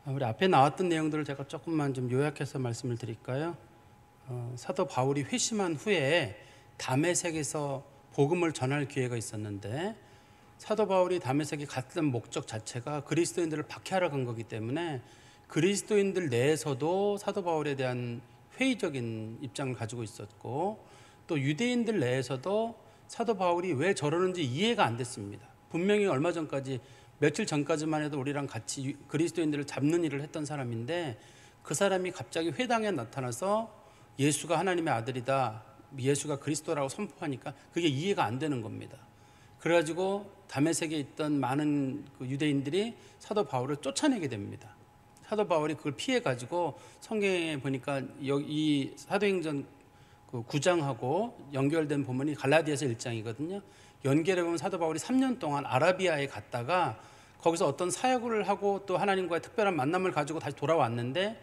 우리 앞에 나왔던 내용들을 제가 조금만 좀 요약해서 말씀을 드릴까요? 사도 바울이 회심한 후에 다메섹에서 복음을 전할 기회가 있었는데, 사도 바울이 다메섹에 갔던 목적 자체가 그리스도인들을 박해하러 간 거기 때문에 그리스도인들 내에서도 사도 바울에 대한 회의적인 입장을 가지고 있었고, 또 유대인들 내에서도 사도 바울이 왜 저러는지 이해가 안 됐습니다. 분명히 얼마 전까지, 며칠 전까지만 해도 우리랑 같이 그리스도인들을 잡는 일을 했던 사람인데, 그 사람이 갑자기 회당에 나타나서 예수가 하나님의 아들이다, 예수가 그리스도라고 선포하니까 그게 이해가 안 되는 겁니다. 그래가지고 다메섹에 있던 많은 그 유대인들이 사도 바울을 쫓아내게 됩니다. 사도 바울이 그걸 피해가지고 성경에 보니까 이 사도행전 그 9장하고 연결된 부분이 갈라디아서 1장이거든요. 연결해 보면 사도 바울이 3년 동안 아라비아에 갔다가 거기서 어떤 사역을 하고 또 하나님과의 특별한 만남을 가지고 다시 돌아왔는데,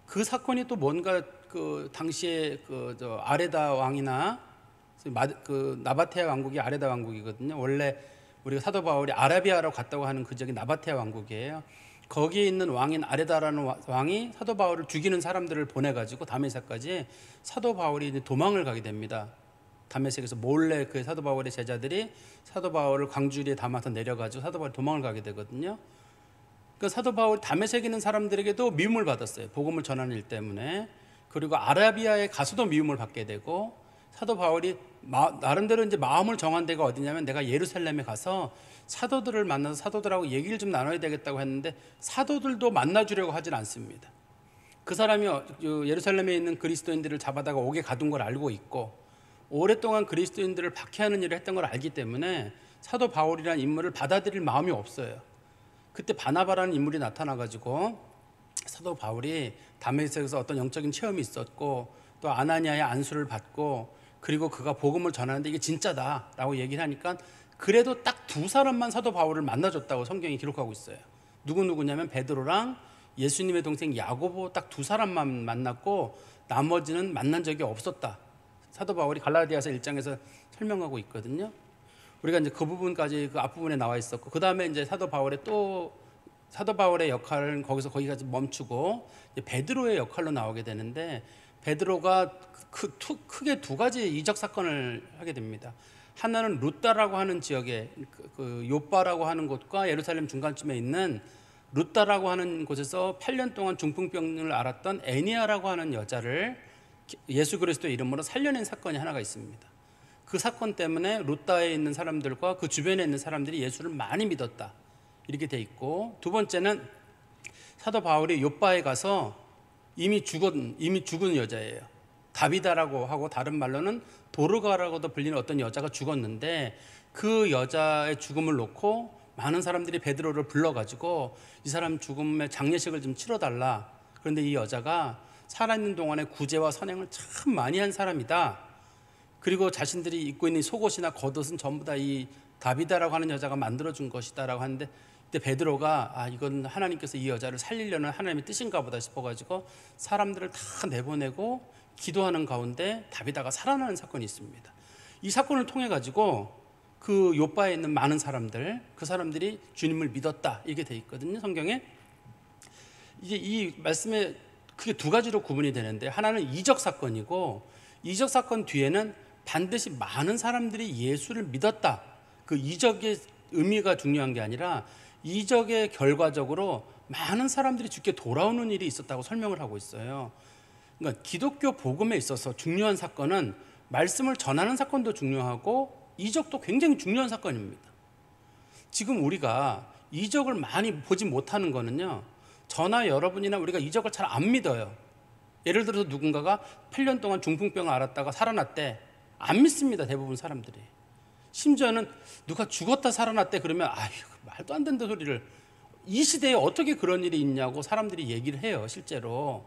그 사건이 또 뭔가 그 당시에 그 아레다 왕이나 그 나바테아 왕국이 아레다 왕국이거든요. 원래 우리가 사도 바울이 아라비아로 갔다고 하는 그 지역이 나바테아 왕국이에요. 거기에 있는 왕인 아레다라는 왕이 사도 바울을 죽이는 사람들을 보내가지고 다메섹까지 사도 바울이 이제 도망을 가게 됩니다. 다메섹에서 몰래 그 사도 바울의 제자들이 사도 바울을 광주리에 담아서 내려가지고 사도 바울이 도망을 가게 되거든요. 그 사도 바울이 다메섹에 있는 사람들에게도 미움을 받았어요. 복음을 전하는 일 때문에. 그리고 아라비아에 가서도 미움을 받게 되고, 사도 바울이 나름대로 이제 마음을 정한 데가 어디냐면, 내가 예루살렘에 가서 사도들을 만나서 사도들하고 얘기를 좀 나눠야 되겠다고 했는데, 사도들도 만나주려고 하진 않습니다. 그 사람이 예루살렘에 있는 그리스도인들을 잡아다가 옥에 가둔 걸 알고 있고, 오랫동안 그리스도인들을 박해하는 일을 했던 걸 알기 때문에 사도 바울이라는 인물을 받아들일 마음이 없어요. 그때 바나바라는 인물이 나타나가지고 사도 바울이 다메섹에서 어떤 영적인 체험이 있었고, 또 아나니아의 안수를 받고, 그리고 그가 복음을 전하는데 이게 진짜다라고 얘기를 하니까, 그래도 딱 두 사람만 사도 바울을 만나줬다고 성경이 기록하고 있어요. 누구냐면 베드로랑 예수님의 동생 야고보, 딱 두 사람만 만났고 나머지는 만난 적이 없었다. 사도 바울이 갈라디아서 1장에서 설명하고 있거든요. 우리가 이제 그 부분까지 그 앞부분에 나와 있었고, 그 다음에 이제 사도 바울의 역할은 거기까지 멈추고 이제 베드로의 역할로 나오게 되는데, 베드로가 크게 두 가지 이적 사건을 하게 됩니다. 하나는 루다라고 하는 지역에, 그 요빠라고 하는 곳과 예루살렘 중간쯤에 있는 루다라고 하는 곳에서 8년 동안 중풍병을 앓았던 애니아라고 하는 여자를 예수 그리스도의 이름으로 살려낸 사건이 하나가 있습니다. 그 사건 때문에 루다에 있는 사람들과 그 주변에 있는 사람들이 예수를 많이 믿었다, 이렇게 돼 있고, 두 번째는 사도 바울이 요빠에 가서 이미 죽은 여자예요. 다비다라고 하고 다른 말로는 도르가라고도 불리는 어떤 여자가 죽었는데, 그 여자의 죽음을 놓고 많은 사람들이 베드로를 불러가지고 이 사람 죽음의 장례식을 좀 치러달라. 그런데 이 여자가 살아있는 동안에 구제와 선행을 참 많이 한 사람이다. 그리고 자신들이 입고 있는 속옷이나 겉옷은 전부 다 이 다비다라고 하는 여자가 만들어준 것이다라고 하는데, 그때 베드로가 이건 하나님께서 이 여자를 살리려는 하나님의 뜻인가 보다 싶어가지고 사람들을 다 내보내고 기도하는 가운데 다비다가 살아나는 사건이 있습니다. 이 사건을 통해 가지고 그 요바에 있는 많은 사람들, 그 사람들이 주님을 믿었다, 이게 돼 있거든요, 성경에. 이제 이 말씀에 크게 두 가지로 구분이 되는데, 하나는 이적 사건이고, 이적 사건 뒤에는 반드시 많은 사람들이 예수를 믿었다, 그 이적의 의미가 중요한 게 아니라 이적의 결과적으로 많은 사람들이 주께 돌아오는 일이 있었다고 설명을 하고 있어요. 그러니까 기독교 복음에 있어서 중요한 사건은 말씀을 전하는 사건도 중요하고 이적도 굉장히 중요한 사건입니다. 지금 우리가 이적을 많이 보지 못하는 거는요, 저나 여러분이나 우리가 이적을 잘 안 믿어요. 예를 들어서 누군가가 8년 동안 중풍병을 앓았다가 살아났대, 안 믿습니다, 대부분 사람들이. 심지어는 누가 죽었다 살아났대 그러면 말도 안 된다 소리를, 이 시대에 어떻게 그런 일이 있냐고 사람들이 얘기를 해요, 실제로.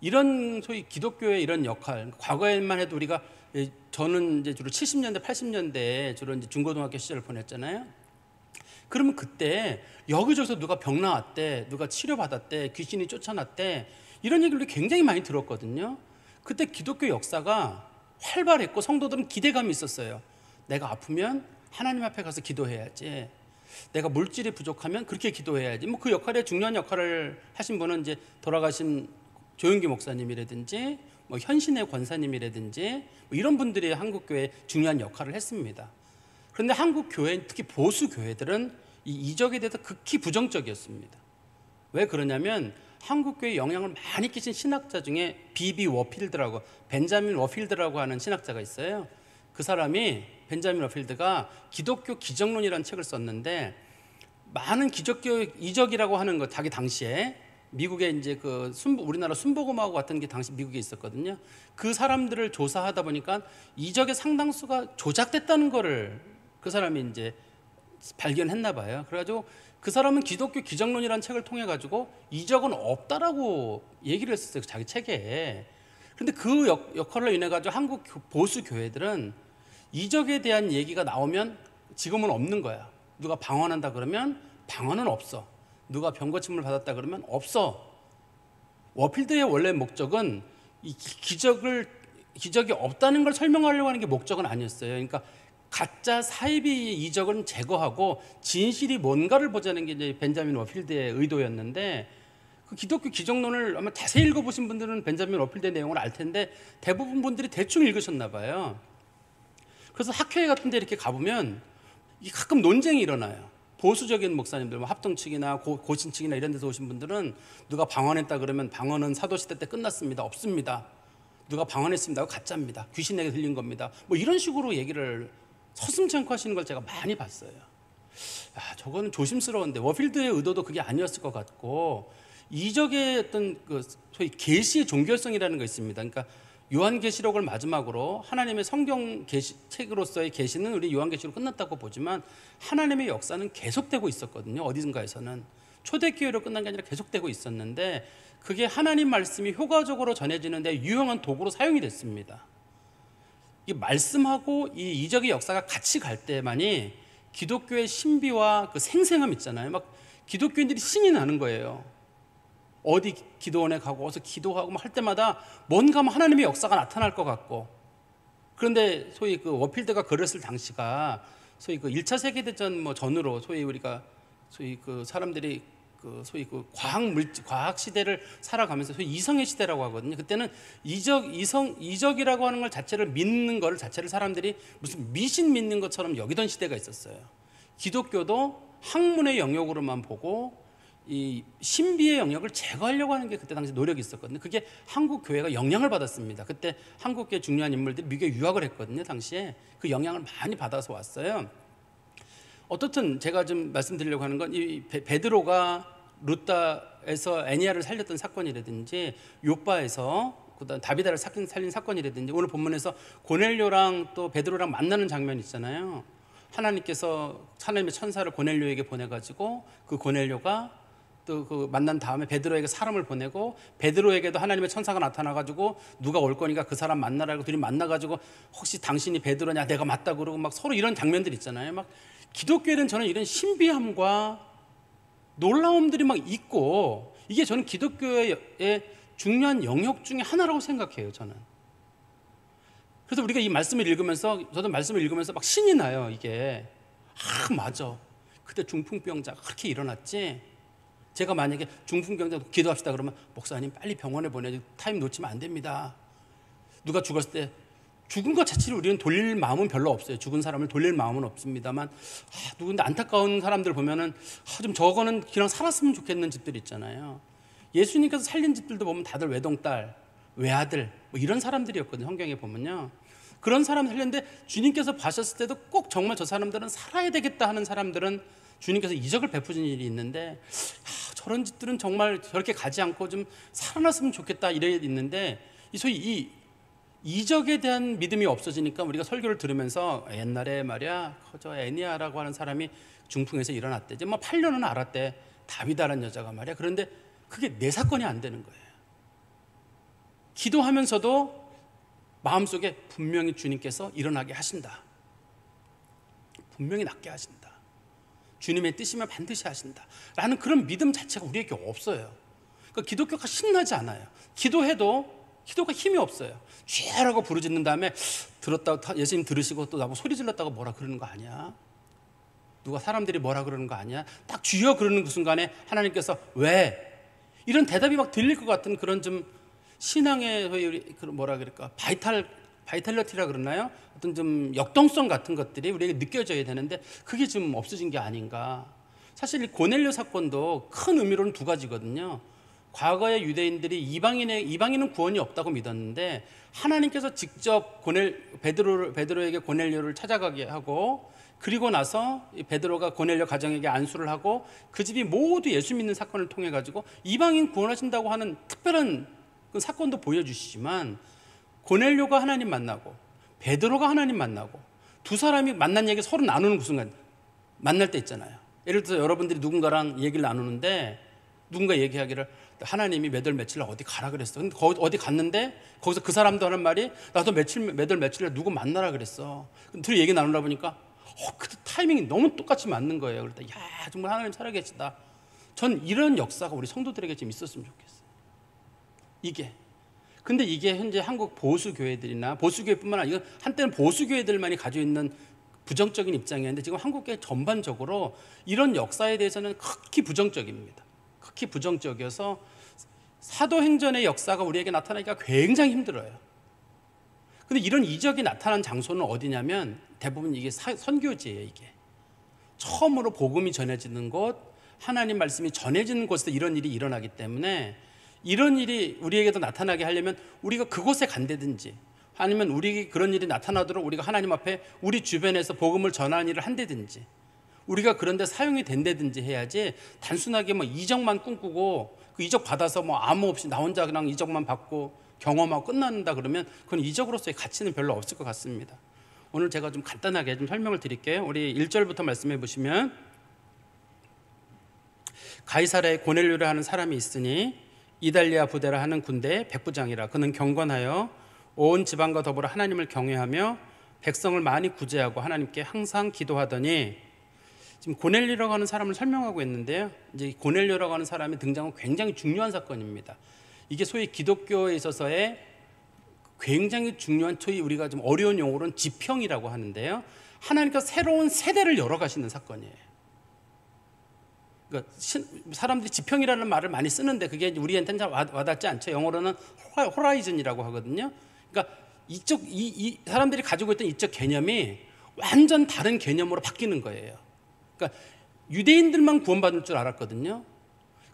이런 소위 기독교의 이런 역할, 과거에만 해도 우리가, 저는 이제 주로 70년대, 80년대에 주로 이제 중고등학교 시절을 보냈잖아요. 그러면 그때 여기저기서 누가 병 나왔대, 누가 치료받았대, 귀신이 쫓아났대, 이런 얘기를 굉장히 많이 들었거든요. 그때 기독교 역사가 활발했고 성도들은 기대감이 있었어요. 내가 아프면 하나님 앞에 가서 기도해야지. 내가 물질이 부족하면 그렇게 기도해야지. 뭐 그 역할에 중요한 역할을 하신 분은 이제 돌아가신 조영기 목사님이라든지 뭐 현신의 권사님이라든지 뭐 이런 분들이 한국 교회에 중요한 역할을 했습니다. 그런데 한국 교회, 특히 보수 교회들은 이 이적에 대해서 극히 부정적이었습니다. 왜 그러냐면 한국 교회에 영향을 많이 끼친 신학자 중에 B.B. 워필드라고, 벤자민 워필드라고 하는 신학자가 있어요. 그 사람이, 벤자민 워필드가 기독교 기적론이라는 책을 썼는데, 많은 기독교 이적이라고 하는 것, 자기 당시에 미국에 이제 우리나라 순복음하고 같은 게 당시 미국에 있었거든요. 그 사람들을 조사하다 보니까 이적의 상당수가 조작됐다는 거를 그 사람이 이제 발견했나 봐요. 그래가지고 그 사람은 기독교 기적론이라는 책을 통해 가지고 이적은 없다라고 얘기를 했었어요, 자기 책에. 그런데 그 역할로 인해 가지고 한국 보수 교회들은 이적에 대한 얘기가 나오면 지금은 없는 거야. 누가 방언한다 그러면 방언은 없어. 누가 병고침을 받았다 그러면 없어. 워필드의 원래 목적은 이 기적이 없다는 걸 설명하려고 하는 게 목적은 아니었어요. 그러니까 가짜 사이비 이적은 제거하고 진실이 뭔가를 보자는 게 이제 벤자민 워필드의 의도였는데, 그 기독교 기적론을 아마 자세히 읽어보신 분들은 벤자민 워필드의 내용을 알 텐데 대부분 분들이 대충 읽으셨나 봐요. 그래서 학회 같은 데 이렇게 가보면 가끔 논쟁이 일어나요. 보수적인 목사님들, 뭐 합동 측이나 고신 측이나 이런 데서 오신 분들은 누가 방언했다 그러면 방언은 사도시대 때 끝났습니다. 없습니다. 누가 방언했습니다. 가짜입니다. 귀신에게 들린 겁니다. 뭐 이런 식으로 얘기를 서슴지 않고 하시는 걸 제가 많이 봤어요. 저거는 조심스러운데, 워필드의 의도도 그게 아니었을 것 같고, 이적의 어떤 소위 계시의 종결성이라는 거 있습니다. 그러니까 요한계시록을 마지막으로 하나님의 성경 책으로서의 계시는 우리 요한계시록 끝났다고 보지만 하나님의 역사는 계속되고 있었거든요. 어디선가에서는 초대교회로 끝난 게 아니라 계속되고 있었는데, 그게 하나님 말씀이 효과적으로 전해지는데 유용한 도구로 사용이 됐습니다. 이 말씀하고 이 이적의 역사가 같이 갈 때만이 기독교의 신비와 그 생생함 있잖아요. 막 기독교인들이 신이 나는 거예요. 어디 기도원에 가고 어서 기도하고 할 때마다 뭔가 하나님의 역사가 나타날 것 같고. 그런데 소위 그 워필드가 글을 당시가 소위 그 1차 세계대전 전후로 소위 우리가 소위 그 사람들이 소위 과학 시대를 살아가면서 소위 이성의 시대라고 하거든요. 그때는 이적이라고 하는 걸 자체를 믿는 걸 자체를 사람들이 무슨 미신 믿는 것처럼 여기던 시대가 있었어요. 기독교도 학문의 영역으로만 보고 이 신비의 영역을 제거하려고 하는 게 그때 당시 노력이 있었거든요. 그게 한국 교회가 영향을 받았습니다. 그때 한국 교회 중요한 인물들이 미국에 유학을 했거든요. 당시에 그 영향을 많이 받아서 왔어요. 어떻든 제가 좀 말씀드리려고 하는 건 이 베드로가 루다에서 애니아를 살렸던 사건이라든지 요바에서 그다음 다비다를 살린 사건이라든지 오늘 본문에서 고넬료랑 또 베드로랑 만나는 장면 있잖아요. 하나님께서 하나님의 천사를 고넬료에게 보내가지고 그 고넬료가 또 그 만난 다음에 베드로에게 사람을 보내고 베드로에게도 하나님의 천사가 나타나가지고 누가 올 거니까 그 사람 만나라고 둘이 만나가지고 혹시 당신이 베드로냐 내가 맞다 그러고 막 서로 이런 장면들 있잖아요. 막 기독교에는 저는 이런 신비함과 놀라움들이 막 있고 이게 저는 기독교의 중요한 영역 중에 하나라고 생각해요. 저는. 그래서 우리가 이 말씀을 읽으면서 저도 말씀을 읽으면서 막 신이 나요. 이게 맞아. 그때 중풍병자가 그렇게 일어났지. 제가 만약에 중풍병자 기도합시다 그러면 목사님 빨리 병원에 보내야지 타임 놓치면 안 됩니다. 누가 죽었을 때 죽은 것 자체를 우리는 돌릴 마음은 별로 없어요. 죽은 사람을 돌릴 마음은 없습니다만 누군데 안타까운 사람들 보면은 좀 저거는 그냥 살았으면 좋겠는 집들 있잖아요. 예수님께서 살린 집들도 보면 다들 외동딸, 외아들 뭐 이런 사람들이었거든요. 성경에 보면요. 그런 사람 살렸는데 주님께서 봐셨을 때도 꼭 정말 저 사람들은 살아야 되겠다 하는 사람들은 주님께서 이적을 베푸신 일이 있는데 저런 집들은 정말 저렇게 가지 않고 좀 살아났으면 좋겠다 이래 있는데 소위 이 이적에 대한 믿음이 없어지니까 우리가 설교를 들으면서 옛날에 말이야 저 애니아라고 하는 사람이 중풍에서 일어났대. 이제 8년은 알았대. 다비다라는 여자가 말이야. 그런데 그게 내 사건이 안 되는 거예요. 기도하면서도 마음속에 분명히 주님께서 일어나게 하신다. 분명히 낫게 하신다. 주님의 뜻이면 반드시 하신다. 라는 그런 믿음 자체가 우리에게 없어요. 그러니까 기독교가 신나지 않아요. 기도가 힘이 없어요. 쥐라고 부르짖는 다음에 들었다고 예수님 들으시고 또 나보고 소리 질렀다고 뭐라 그러는 거 아니야. 누가 사람들이 뭐라 그러는 거 아니야? 딱 주여 그러는 그 순간에 하나님께서 왜? 이런 대답이 막 들릴 것 같은 그런 좀 신앙의 뭐라 그럴까? 바이탈리티라 그러나요? 어떤 좀 역동성 같은 것들이 우리에게 느껴져야 되는데 그게 좀 없어진 게 아닌가. 사실 이 고넬료 사건도 큰 의미로는 두 가지거든요. 과거에 유대인들이 이방인은 구원이 없다고 믿었는데 하나님께서 직접 베드로에게 고넬료를 찾아가게 하고, 그리고 나서 베드로가 고넬료 가정에게 안수를 하고 그 집이 모두 예수 믿는 사건을 통해 가지고 이방인 구원하신다고 하는 특별한 그 사건도 보여주시지만, 고넬료가 하나님 만나고 베드로가 하나님 만나고 두 사람이 만난 얘기 서로 나누는 그 순간, 만날 때 있잖아요. 예를 들어서 여러분들이 누군가랑 얘기를 나누는데 누군가 얘기하기를 하나님이 몇 월 며칠 어디 가라 그랬어. 근데 어디 갔는데 거기서 그 사람도 하는 말이 나도 몇 월 며칠에 누구 만나라 그랬어. 둘이 얘기 나누다 보니까 그 타이밍이 너무 똑같이 맞는 거예요. 그랬더니 야, 정말 하나님 살아계시다. 전 이런 역사가 우리 성도들에게 좀 있었으면 좋겠어요. 근데 이게 현재 한국 보수교회들이나 보수교회뿐만 아니라 한때는 보수교회들만이 가지고 있는 부정적인 입장이었는데 지금 한국교회 전반적으로 이런 역사에 대해서는 극히 부정적입니다. 극히 부정적이어서 사도행전의 역사가 우리에게 나타나기가 굉장히 힘들어요. 근데 이런 이적이 나타난 장소는 어디냐면 대부분 이게 선교지예요. 이게 처음으로 복음이 전해지는 곳, 하나님 말씀이 전해지는 곳에서 이런 일이 일어나기 때문에, 이런 일이 우리에게도 나타나게 하려면 우리가 그곳에 간다든지, 아니면 우리 그런 일이 나타나도록 우리가 하나님 앞에 우리 주변에서 복음을 전하는 일을 한다든지, 우리가 그런 데 사용이 된다든지 해야지, 단순하게 뭐 이적만 꿈꾸고 그 이적 받아서 뭐 아무 없이 나 혼자 그냥 이적만 받고 경험하고 끝난다 그러면 그건 이적으로서의 가치는 별로 없을 것 같습니다. 오늘 제가 좀 간단하게 좀 설명을 드릴게요. 우리 1절부터 말씀해 보시면, 가이사랴에 고넬료라 하는 사람이 있으니 이달리아 부대라 하는 군대의 백부장이라. 그는 경건하여 온 지방과 더불어 하나님을 경외하며 백성을 많이 구제하고 하나님께 항상 기도하더니, 지금 고넬료라고 하는 사람을 설명하고 있는데요. 이제 고넬료라고 하는 사람의 등장은 굉장히 중요한 사건입니다. 이게 소위 기독교에 있어서의 굉장히 중요한, 소위 우리가 좀 어려운 용어로는 지평이라고 하는데요. 하나님께서 새로운 세대를 열어가시는 사건이에요. 그러니까 사람들이 지평이라는 말을 많이 쓰는데 그게 우리한테는 잘 와닿지 않죠. 영어로는 호라이즌이라고 하거든요. 그러니까 이 사람들이 가지고 있던 이적 개념이 완전 다른 개념으로 바뀌는 거예요. 그러니까 유대인들만 구원받을 줄 알았거든요.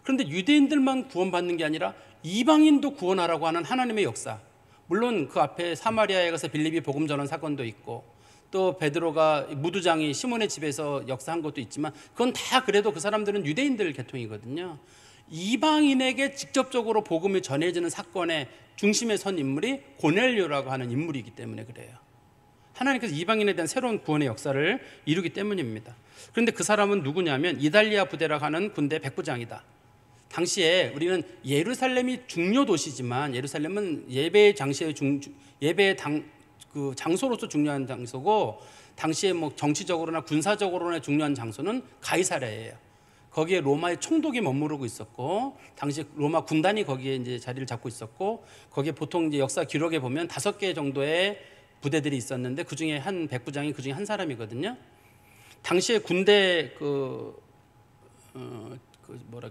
그런데 유대인들만 구원받는 게 아니라 이방인도 구원하라고 하는 하나님의 역사. 물론 그 앞에 사마리아에 가서 빌립이 복음 전한 사건도 있고, 또 베드로가 무두장이 시몬의 집에서 역사한 것도 있지만, 그건 다 그래도 그 사람들은 유대인들 계통이거든요. 이방인에게 직접적으로 복음이 전해지는 사건의 중심에 선 인물이 고넬료라고 하는 인물이기 때문에 그래요. 하나님께서 이방인에 대한 새로운 구원의 역사를 이루기 때문입니다. 그런데 그 사람은 누구냐면 이달리아 부대라고 하는 군대 백부장이다. 당시에 우리는 예루살렘이 중요 도시지만, 예루살렘은 예배의 그 장소로서 중요한 장소고, 당시에 뭐 정치적으로나 군사적으로나 중요한 장소는 가이사랴예요. 거기에 로마의 총독이 머무르고 있었고, 당시 로마 군단이 거기에 이제 자리를 잡고 있었고, 거기에 보통 이제 역사 기록에 보면 5개 정도의 부대들이 있었는데 그 중에 한 백부장이 그 중에 한 사람이거든요. 당시에 군대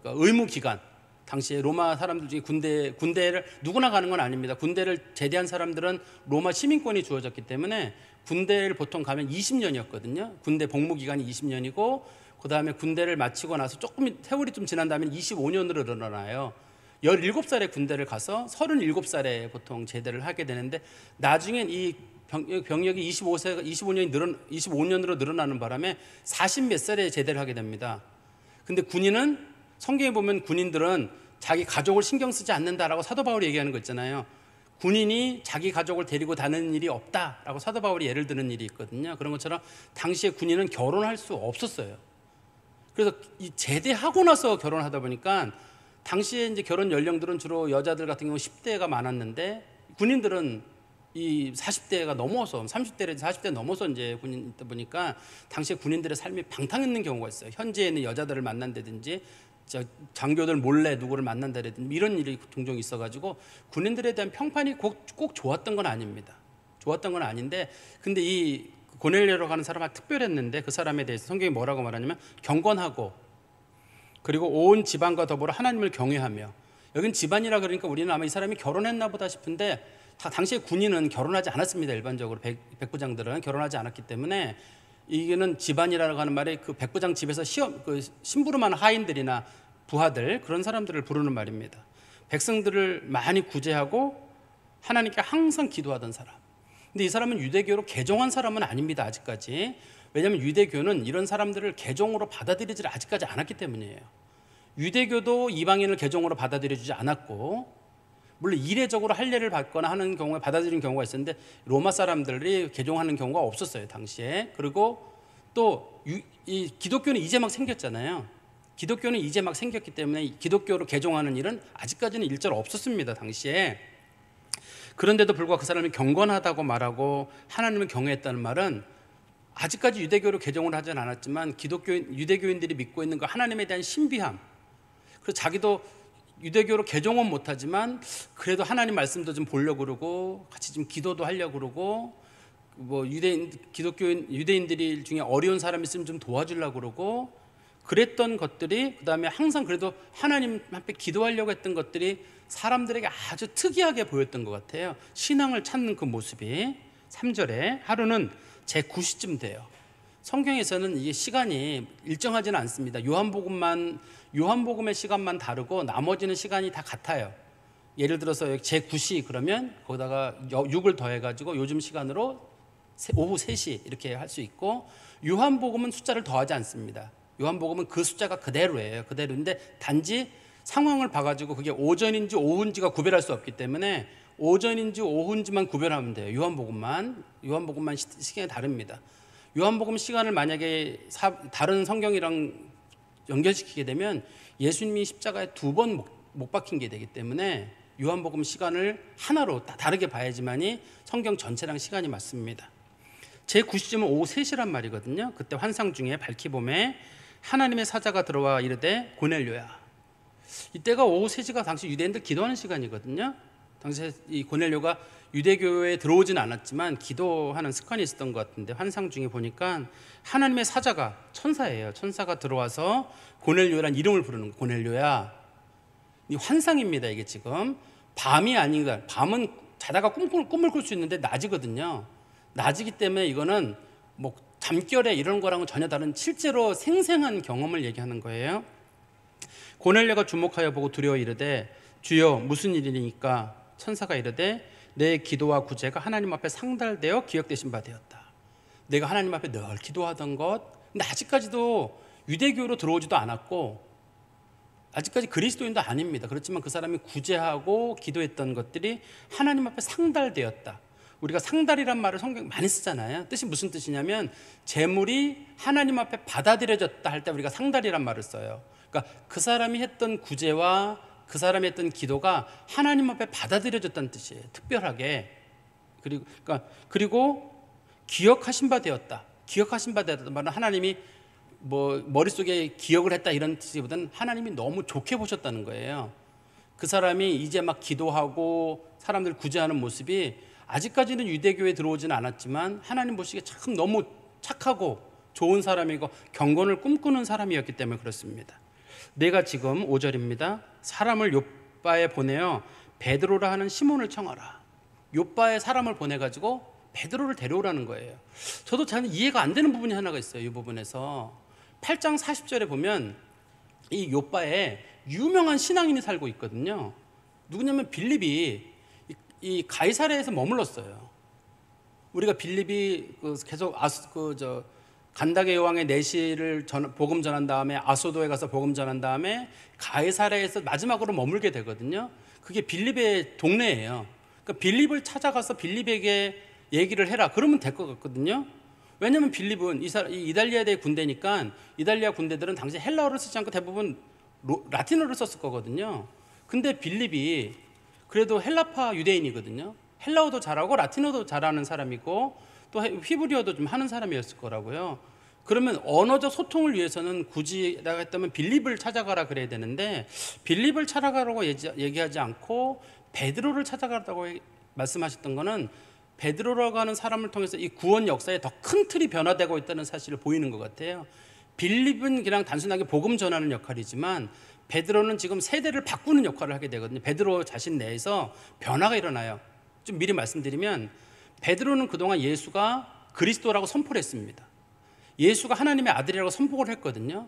의무 기간, 당시에 로마 사람들 중에 군대를 누구나 가는 건 아닙니다. 군대를 제대한 사람들은 로마 시민권이 주어졌기 때문에 군대를 보통 가면 20년이었거든요. 군대 복무 기간이 20년이고, 그 다음에 군대를 마치고 나서 조금 세월이 좀 지난 다음에 25년으로 늘어나요. 17살에 군대를 가서 37살에 보통 제대를 하게 되는데, 나중엔 이 병력이 25년으로 늘어나는 바람에 40몇 살에 제대를 하게 됩니다. 근데 군인은, 성경에 보면 군인들은 자기 가족을 신경 쓰지 않는다라고 사도 바울이 얘기하는 거 있잖아요. 군인이 자기 가족을 데리고 다니는 일이 없다라고 사도 바울이 예를 드는 일이 있거든요. 그런 것처럼 당시에 군인은 결혼할 수 없었어요. 그래서 이 제대하고 나서 결혼하다 보니까 당시에 이제 결혼 연령들은 주로 여자들 같은 경우 10대가 많았는데, 군인들은 이 40대가 넘어서 30대에서 40대 넘어서 이제 군인 있다 보니까 당시에 군인들의 삶이 방탕했는 경우가 있어요. 현지에는 여자들을 만난다든지 장교들 몰래 누구를 만난다든지 이런 일이 종종 있어가지고 군인들에 대한 평판이 꼭 좋았던 건 아닙니다. 좋았던 건 아닌데, 근데 이 고넬료라고 하는 사람은 특별했는데 그 사람에 대해서 성경이 뭐라고 말하냐면 경건하고 그리고 온 집안과 더불어 하나님을 경외하며, 여긴 집안이라 그러니까 우리는 아마 이 사람이 결혼했나 보다 싶은데 당시에 군인은 결혼하지 않았습니다. 일반적으로 백부장들은 결혼하지 않았기 때문에 이게는 집안이라고 하는 말이 그 백부장 집에서 그 심부름하는 하인들이나 부하들, 그런 사람들을 부르는 말입니다. 백성들을 많이 구제하고 하나님께 항상 기도하던 사람. 근데 이 사람은 유대교로 개종한 사람은 아닙니다. 아직까지. 왜냐하면 유대교는 이런 사람들을 개종으로 받아들이지 아직까지 않았기 때문이에요. 유대교도 이방인을 개종으로 받아들여주지 않았고, 물론 이례적으로 할례를 받거나 하는 경우에 받아들이는 경우가 있었는데 로마 사람들이 개종하는 경우가 없었어요, 당시에. 그리고 또 이 기독교는 이제 막 생겼잖아요. 기독교는 이제 막 생겼기 때문에 기독교로 개종하는 일은 아직까지는 일절 없었습니다, 당시에. 그런데도 불구하고 그 사람이 경건하다고 말하고 하나님을 경외했다는 말은 아직까지 유대교로 개종을 하진 않았지만 유대교인들이 믿고 있는 그 하나님에 대한 신비함, 그래서 자기도 유대교로 개종은 못하지만 그래도 하나님 말씀도 좀 보려고 그러고 같이 좀 기도도 하려고 그러고, 뭐 유대인들이 중에 어려운 사람이 있으면 좀 도와주려고 그러고 그랬던 것들이, 그 다음에 항상 그래도 하나님 앞에 기도하려고 했던 것들이 사람들에게 아주 특이하게 보였던 것 같아요. 신앙을 찾는 그 모습이. 3절에 하루는 제 9시쯤 돼요. 성경에서는 이게 시간이 일정하지는 않습니다. 요한복음의 시간만 다르고 나머지는 시간이 다 같아요. 예를 들어서 제 9시 그러면 거기다가 6을 더해가지고 요즘 시간으로 오후 3시 이렇게 할 수 있고, 요한복음은 숫자를 더하지 않습니다. 요한복음은 그 숫자가 그대로예요. 그대로인데 단지 상황을 봐가지고 그게 오전인지 오후인지가 구별할 수 없기 때문에 오전인지 오후인지만 구별하면 돼요. 요한복음만 시간이 다릅니다. 요한복음 시간을 만약에 다른 성경이랑 연결시키게 되면 예수님이 십자가에 2번 못 박힌 게 되기 때문에 요한복음 시간을 하나로 다르게 봐야지만이 성경 전체랑 시간이 맞습니다. 제 9시쯤은 오후 3시란 말이거든요. 그때 환상 중에 밝히 봄에 하나님의 사자가 들어와 이르되 고넬료야. 이때가 오후 3시가 당시 유대인들 기도하는 시간이거든요. 당시에 이 고넬료가 유대교에 들어오진 않았지만 기도하는 습관이 있었던 것 같은데, 환상 중에 보니까 하나님의 사자가, 천사예요. 천사가 들어와서 고넬료라는 이름을 부르는 거예요. 고넬료야. 이 환상입니다. 이게 지금 밤이 아닌가. 밤은 자다가 꿈을 꿀 수 있는데 낮이거든요. 낮이기 때문에 이거는 뭐 잠결에 이런 거랑은 전혀 다른 실제로 생생한 경험을 얘기하는 거예요. 고넬료가 주목하여 보고 두려워 이르되 주여 무슨 일이니까? 천사가 이르되 내 기도와 구제가 하나님 앞에 상달되어 기억되신 바 되었다. 내가 하나님 앞에 늘 기도하던 것, 근데 아직까지도 유대교로 들어오지도 않았고 아직까지 그리스도인도 아닙니다. 그렇지만 그 사람이 구제하고 기도했던 것들이 하나님 앞에 상달되었다. 우리가 상달이란 말을 성경 많이 쓰잖아요. 뜻이 무슨 뜻이냐면 재물이 하나님 앞에 받아들여졌다 할 때 우리가 상달이란 말을 써요. 그러니까 그 사람이 했던 구제와 그 사람이 했던 기도가 하나님 앞에 받아들여졌다는 뜻이에요. 특별하게. 그리고 기억하신 바 되었다. 기억하신 바 되었다 말은 하나님이 뭐 머릿속에 기억을 했다 이런 뜻보다는 하나님이 너무 좋게 보셨다는 거예요. 그 사람이 이제 막 기도하고 사람들 구제하는 모습이 아직까지는 유대교에 들어오지는 않았지만 하나님 보시기에 참 너무 착하고 좋은 사람이고 경건을 꿈꾸는 사람이었기 때문에 그렇습니다. 내가 지금 5절입니다. 사람을 욥바에 보내어 베드로라 하는 시몬을 청하라. 욥바에 사람을 보내가지고 베드로를 데려오라는 거예요. 저도 잘 이해가 안 되는 부분이 하나가 있어요. 이 부분에서 8장 40절에 보면 이 욥바에 유명한 신앙인이 살고 있거든요. 누구냐면 빌립이 이 가이사랴에서 머물렀어요. 우리가 빌립이 계속 간다게 여왕의 내시를 복음 전한 다음에 아소도에 가서 복음 전한 다음에 가이사랴에서 마지막으로 머물게 되거든요. 그게 빌립의 동네예요. 그러니까 빌립을 찾아가서 빌립에게 얘기를 해라 그러면 될 것 같거든요. 왜냐하면 빌립은 이달리아의 군대니까 이달리아 군대들은 당시 헬라어를 쓰지 않고 대부분 라틴어를 썼을 거거든요. 근데 빌립이 그래도 헬라파 유대인이거든요. 헬라어도 잘하고 라틴어도 잘하는 사람이고 또 히브리어도 좀 하는 사람이었을 거라고요. 그러면 언어적 소통을 위해서는 굳이 내가 했다면 빌립을 찾아가라 그래야 되는데 빌립을 찾아가라고 얘기하지 않고 베드로를 찾아가라고 말씀하셨던 거는 베드로라고 하는 사람을 통해서 이 구원 역사에 더 큰 틀이 변화되고 있다는 사실을 보이는 것 같아요. 빌립은 그냥 단순하게 복음 전하는 역할이지만 베드로는 지금 세대를 바꾸는 역할을 하게 되거든요. 베드로 자신 내에서 변화가 일어나요. 좀 미리 말씀드리면 베드로는 그동안 예수가 그리스도라고 선포를 했습니다. 예수가 하나님의 아들이라고 선포를 했거든요.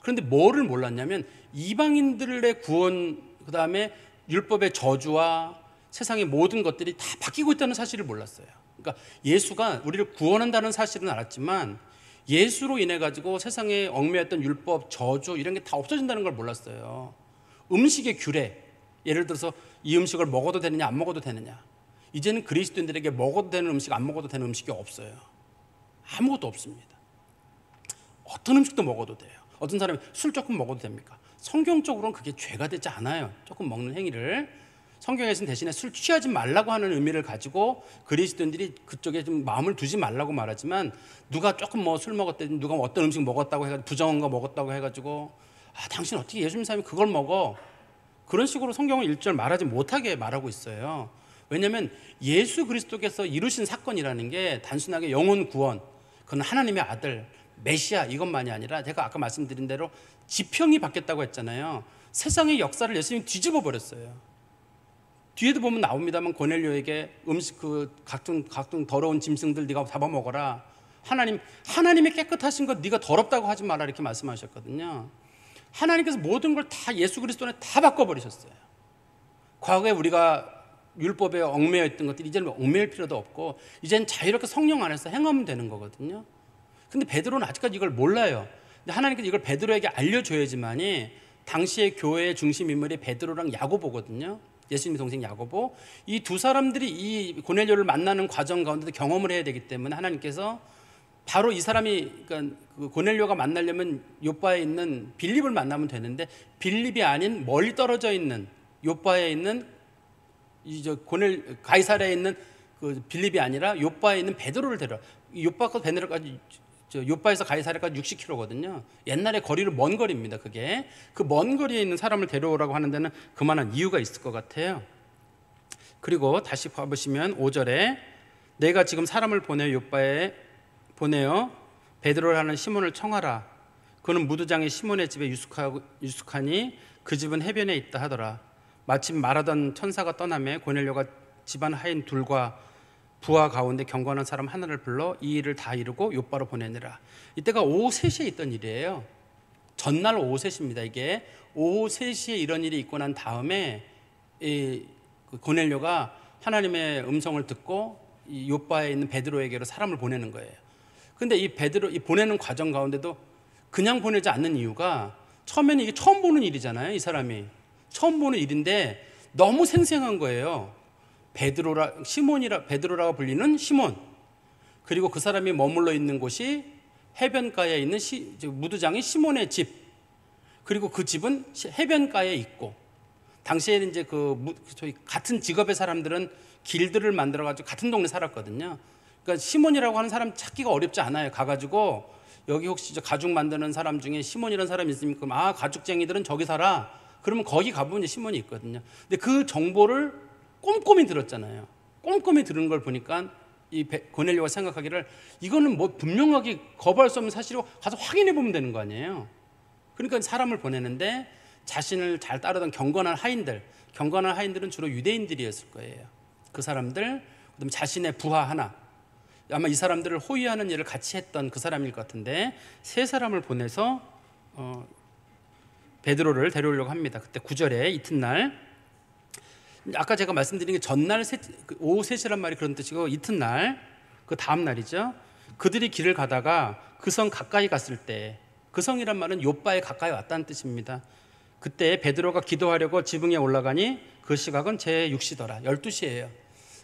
그런데 뭐를 몰랐냐면 이방인들의 구원, 그 다음에 율법의 저주와 세상의 모든 것들이 다 바뀌고 있다는 사실을 몰랐어요. 그러니까 예수가 우리를 구원한다는 사실은 알았지만 예수로 인해 가지고 세상에 얽매였던 율법, 저주 이런 게 다 없어진다는 걸 몰랐어요. 음식의 규례, 예를 들어서 이 음식을 먹어도 되느냐 안 먹어도 되느냐. 이제는 그리스도인들에게 먹어도 되는 음식, 안 먹어도 되는 음식이 없어요. 아무것도 없습니다. 어떤 음식도 먹어도 돼요. 어떤 사람이 술 조금 먹어도 됩니까? 성경적으로는 그게 죄가 되지 않아요. 조금 먹는 행위를. 성경에서는 대신에 술 취하지 말라고 하는 의미를 가지고 그리스도인들이 그쪽에 좀 마음을 두지 말라고 말하지만 누가 조금 뭐 술 먹었다든지 누가 어떤 음식 먹었다고 해가지고 부정한 거 먹었다고 해가지고 당신 어떻게 예수 믿는 사람이 그걸 먹어? 그런 식으로 성경은 1절 말하지 못하게 말하고 있어요. 왜냐하면 예수 그리스도께서 이루신 사건이라는 게 단순하게 영혼 구원, 그건 하나님의 아들 메시아 이것만이 아니라 제가 아까 말씀드린 대로 지평이 바뀌었다고 했잖아요. 세상의 역사를 예수님이 뒤집어 버렸어요. 뒤에도 보면 나옵니다만 고넬료에게 음식 그 각종 더러운 짐승들 네가 잡아먹어라. 하나님의 깨끗하신 것 네가 더럽다고 하지 마라 이렇게 말씀하셨거든요. 하나님께서 모든 걸 다 예수 그리스도 안에 다 바꿔버리셨어요. 과거에 우리가 율법에 얽매여 있던 것들이 이제는 얽매일 필요도 없고 이제는 자유롭게 성령 안에서 행하면 되는 거거든요. 근데 베드로는 아직까지 이걸 몰라요. 근데 하나님께서 이걸 베드로에게 알려줘야지만이 당시의 교회의 중심 인물이 베드로랑 야고보거든요. 예수님의 동생 야고보. 이 두 사람들이 이 고넬료를 만나는 과정 가운데도 경험을 해야 되기 때문에 하나님께서 바로 이 사람이 그러니까 그 고넬료가 만나려면 요빠에 있는 빌립을 만나면 되는데 빌립이 아닌 멀리 떨어져 있는 요빠에 있는 가이사랴에 있는 그 빌립이 아니라 요빠에 있는 베드로를 데려. 요빠가 베드로까지 요빠에서 가이사랴까지 60km거든요. 옛날에 거리를 먼 거리입니다. 그게 그 먼 거리에 있는 사람을 데려오라고 하는 데는 그만한 이유가 있을 것 같아요. 그리고 다시 봐보시면 5절에 내가 지금 사람을 보내어 요빠에 보내어 베드로라는 시몬을 청하라. 그는 무두장의 시몬의 집에 유숙하니 그 집은 해변에 있다 하더라. 마침 말하던 천사가 떠나매 고넬료가 집안 하인 둘과 부하 가운데 경건한 사람 하나를 불러 이 일을 다 이루고 요바로 보내니라. 이때가 오후 3시에 있던 일이에요. 전날 오후 3시입니다. 이게 오후 3시에 이런 일이 있고 난 다음에 이 고넬료가 하나님의 음성을 듣고 이 요바에 있는 베드로에게로 사람을 보내는 거예요. 근데 이 베드로 이 보내는 과정 가운데도 그냥 보내지 않는 이유가 처음에는 이게 처음 보는 일이잖아요. 이 사람이 처음 보는 일인데 너무 생생한 거예요. 베드로라고 불리는 시몬, 그리고 그 사람이 머물러 있는 곳이 해변가에 있는 무두장의 시몬의 집, 그리고 그 집은 해변가에 있고 당시에는 이제 저희 같은 직업의 사람들은 길들을 만들어 가지고 같은 동네 살았거든요. 그러니까 시몬이라고 하는 사람 찾기가 어렵지 않아요. 가가지고 여기 혹시 가죽 만드는 사람 중에 시몬이라는 사람이 있습니까? 가죽쟁이들은 저기 살아. 그러면 거기 가보면 시몬이 있거든요. 근데 그 정보를 꼼꼼히 들었잖아요. 꼼꼼히 들은 걸 보니까 이 고넬료가 생각하기를 이거는 뭐 분명하게 거부할 수 없는 사실이고 가서 확인해 보면 되는 거 아니에요. 그러니까 사람을 보내는데 자신을 잘 따르던 경건한 하인들은 주로 유대인들이었을 거예요. 그 사람들, 그다음에 자신의 부하 하나, 아마 이 사람들을 호위하는 일을 같이 했던 그 사람일 것 같은데 세 사람을 보내서 베드로를 데려오려고 합니다. 그때 9절에 이튿날, 아까 제가 말씀드린 게 전날 오후 3시란 말이 그런 뜻이고 이튿날 그 다음 날이죠. 그들이 길을 가다가 그 성 가까이 갔을 때, 그 성이란 말은 요바에 가까이 왔다는 뜻입니다. 그때 베드로가 기도하려고 지붕에 올라가니 그 시각은 제6시더라. 12시예요.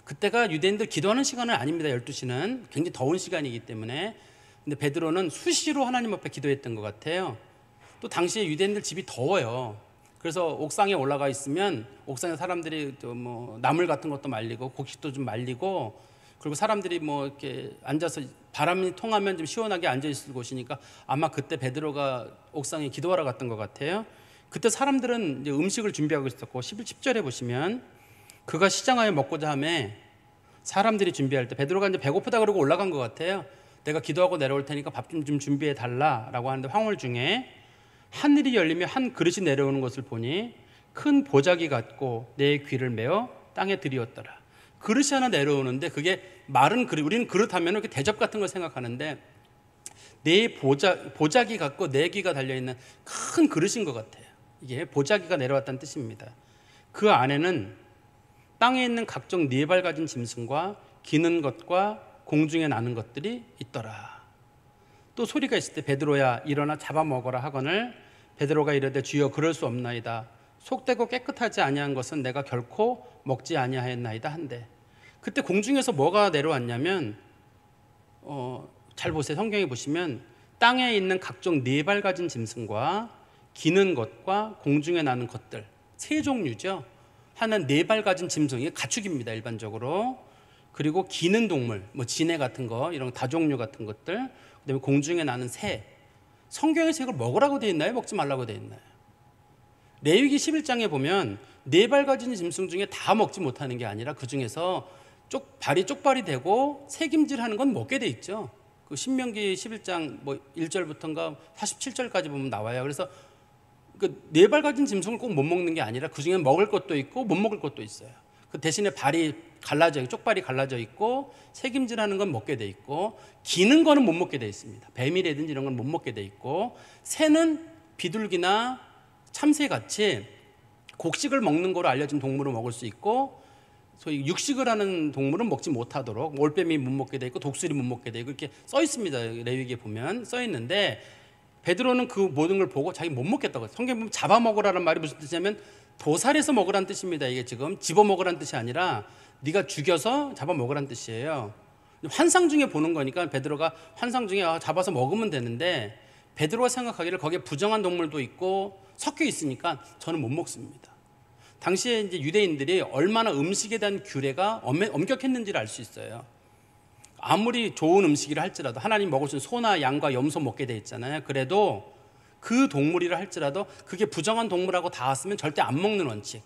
그때가 유대인들 기도하는 시간은 아닙니다. 12시는 굉장히 더운 시간이기 때문에. 근데 베드로는 수시로 하나님 앞에 기도했던 것 같아요. 또 당시에 유대인들 집이 더워요. 그래서 옥상에 올라가 있으면 옥상에 사람들이 또 뭐 나물 같은 것도 말리고 곡식도 좀 말리고, 그리고 사람들이 뭐 이렇게 앉아서 바람이 통하면 좀 시원하게 앉아 있을 곳이니까 아마 그때 베드로가 옥상에 기도하러 갔던 것 같아요. 그때 사람들은 이제 음식을 준비하고 있었고 10절에 보시면 그가 시장하여 먹고자 하매 사람들이 준비할 때 베드로가 이제 배고프다 그러고 올라간 것 같아요. 내가 기도하고 내려올 테니까 밥 좀 준비해 달라라고 하는데 황홀 중에 하늘이 열리며 한 그릇이 내려오는 것을 보니 큰 보자기 같고 내 귀를 메어 땅에 들이었더라. 그릇이 하나 내려오는데 그게 마른 그릇, 우리는 그릇 하면 이렇게 대접 같은 걸 생각하는데 내 보자기 같고 내 귀가 달려있는 큰 그릇인 것 같아요. 이게 보자기가 내려왔다는 뜻입니다. 그 안에는 땅에 있는 각종 네 발 가진 짐승과 기는 것과 공중에 나는 것들이 있더라. 또 소리가 있을 때 베드로야 일어나 잡아먹어라 하거늘 베드로가 이르되 주여 그럴 수 없나이다. 속되고 깨끗하지 아니한 것은 내가 결코 먹지 아니하였나이다 한데, 그때 공중에서 뭐가 내려왔냐면 잘 보세요. 성경에 보시면 땅에 있는 각종 네 발 가진 짐승과 기는 것과 공중에 나는 것들, 세 종류죠. 하나는 네 발 가진 짐승, 이게 가축입니다 일반적으로. 그리고 기는 동물, 뭐 진해 같은 거, 이런 다종류 같은 것들, 그다음에 공중에 나는 새. 성경에서 이걸 먹으라고 돼 있나요? 먹지 말라고 돼 있나요? 레위기 11장에 보면 네 발 가진 짐승 중에 다 먹지 못하는 게 아니라 그 중에서 발이 쪽발이 되고 새김질하는 건 먹게 돼 있죠. 그 신명기 11장 뭐 1절부터인가 47절까지 보면 나와요. 그래서 그 네 발 가진 짐승을 꼭 못 먹는 게 아니라 그 중에 먹을 것도 있고 못 먹을 것도 있어요. 그 대신에 발이 갈라져 있고 쪽발이 갈라져 있고 새김질하는 건 먹게 돼 있고 기는 거는 못 먹게 돼 있습니다. 뱀이라든지 이런 건 못 먹게 돼 있고 새는 비둘기나 참새같이 곡식을 먹는 거로 알려진 동물을 먹을 수 있고 소위 육식을 하는 동물은 먹지 못하도록 올빼미 못 먹게 돼 있고 독수리 못 먹게 돼 있고 이렇게 써 있습니다. 레위기에 보면 써 있는데 베드로는 그 모든 걸 보고 자기 못 먹겠다고. 성경 보면 잡아먹으라는 말이 무슨 뜻이냐면 도살해서 먹으라는 뜻입니다. 이게 지금 집어먹으라는 뜻이 아니라 네가 죽여서 잡아먹으라는 뜻이에요. 환상 중에 보는 거니까 베드로가 환상 중에 잡아서 먹으면 되는데 베드로가 생각하기를 거기에 부정한 동물도 있고 섞여 있으니까 저는 못 먹습니다. 당시에 이제 유대인들이 얼마나 음식에 대한 규례가 엄격했는지를 알 수 있어요. 아무리 좋은 음식이라 할지라도 하나님 먹을 수 있는 소나 양과 염소 먹게 돼 있잖아요. 그래도 그 동물이라 할지라도 그게 부정한 동물하고 닿았으면 절대 안 먹는 원칙.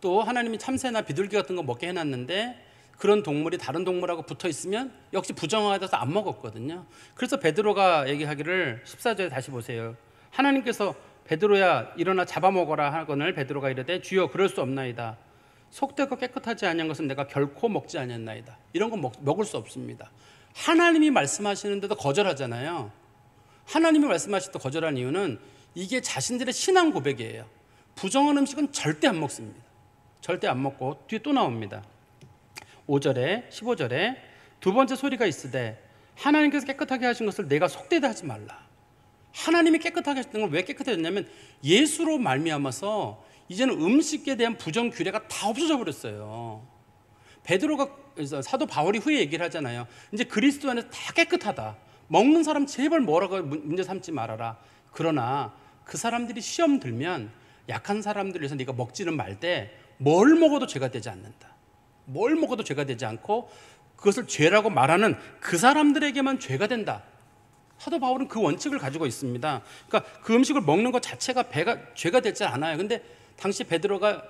또 하나님이 참새나 비둘기 같은 거 먹게 해놨는데 그런 동물이 다른 동물하고 붙어 있으면 역시 부정하다서 안 먹었거든요. 그래서 베드로가 얘기하기를 14절에 다시 보세요. 하나님께서 베드로야 일어나 잡아먹어라 하거늘 베드로가 이르되 주여 그럴 수 없나이다. 속되고 깨끗하지 아니한 것은 내가 결코 먹지 아니했나이다. 이런 건 먹을 수 없습니다. 하나님이 말씀하시는데도 거절하잖아요. 하나님이 말씀하실 때 거절한 이유는 이게 자신들의 신앙 고백이에요. 부정한 음식은 절대 안 먹습니다. 절대 안 먹고 뒤에 또 나옵니다. 5절에 15절에 두 번째 소리가 있으되 하나님께서 깨끗하게 하신 것을 내가 속되다 하지 말라. 하나님이 깨끗하게 하셨던 걸 왜 깨끗하게 했냐면 예수로 말미암아서 이제는 음식에 대한 부정 규례가 다 없어져 버렸어요. 베드로가 사도 바울이 후에 얘기를 하잖아요. 이제 그리스도 안에서 다 깨끗하다. 먹는 사람 제발 뭐라고 문제 삼지 말아라. 그러나 그 사람들이 시험 들면 약한 사람들 위해서 네가 먹지는 말 때 뭘 먹어도 죄가 되지 않는다. 뭘 먹어도 죄가 되지 않고 그것을 죄라고 말하는 그 사람들에게만 죄가 된다. 사도 바울은 그 원칙을 가지고 있습니다. 그러니까 그 음식을 먹는 것 자체가 죄가 되지 않아요. 근데 당시 베드로가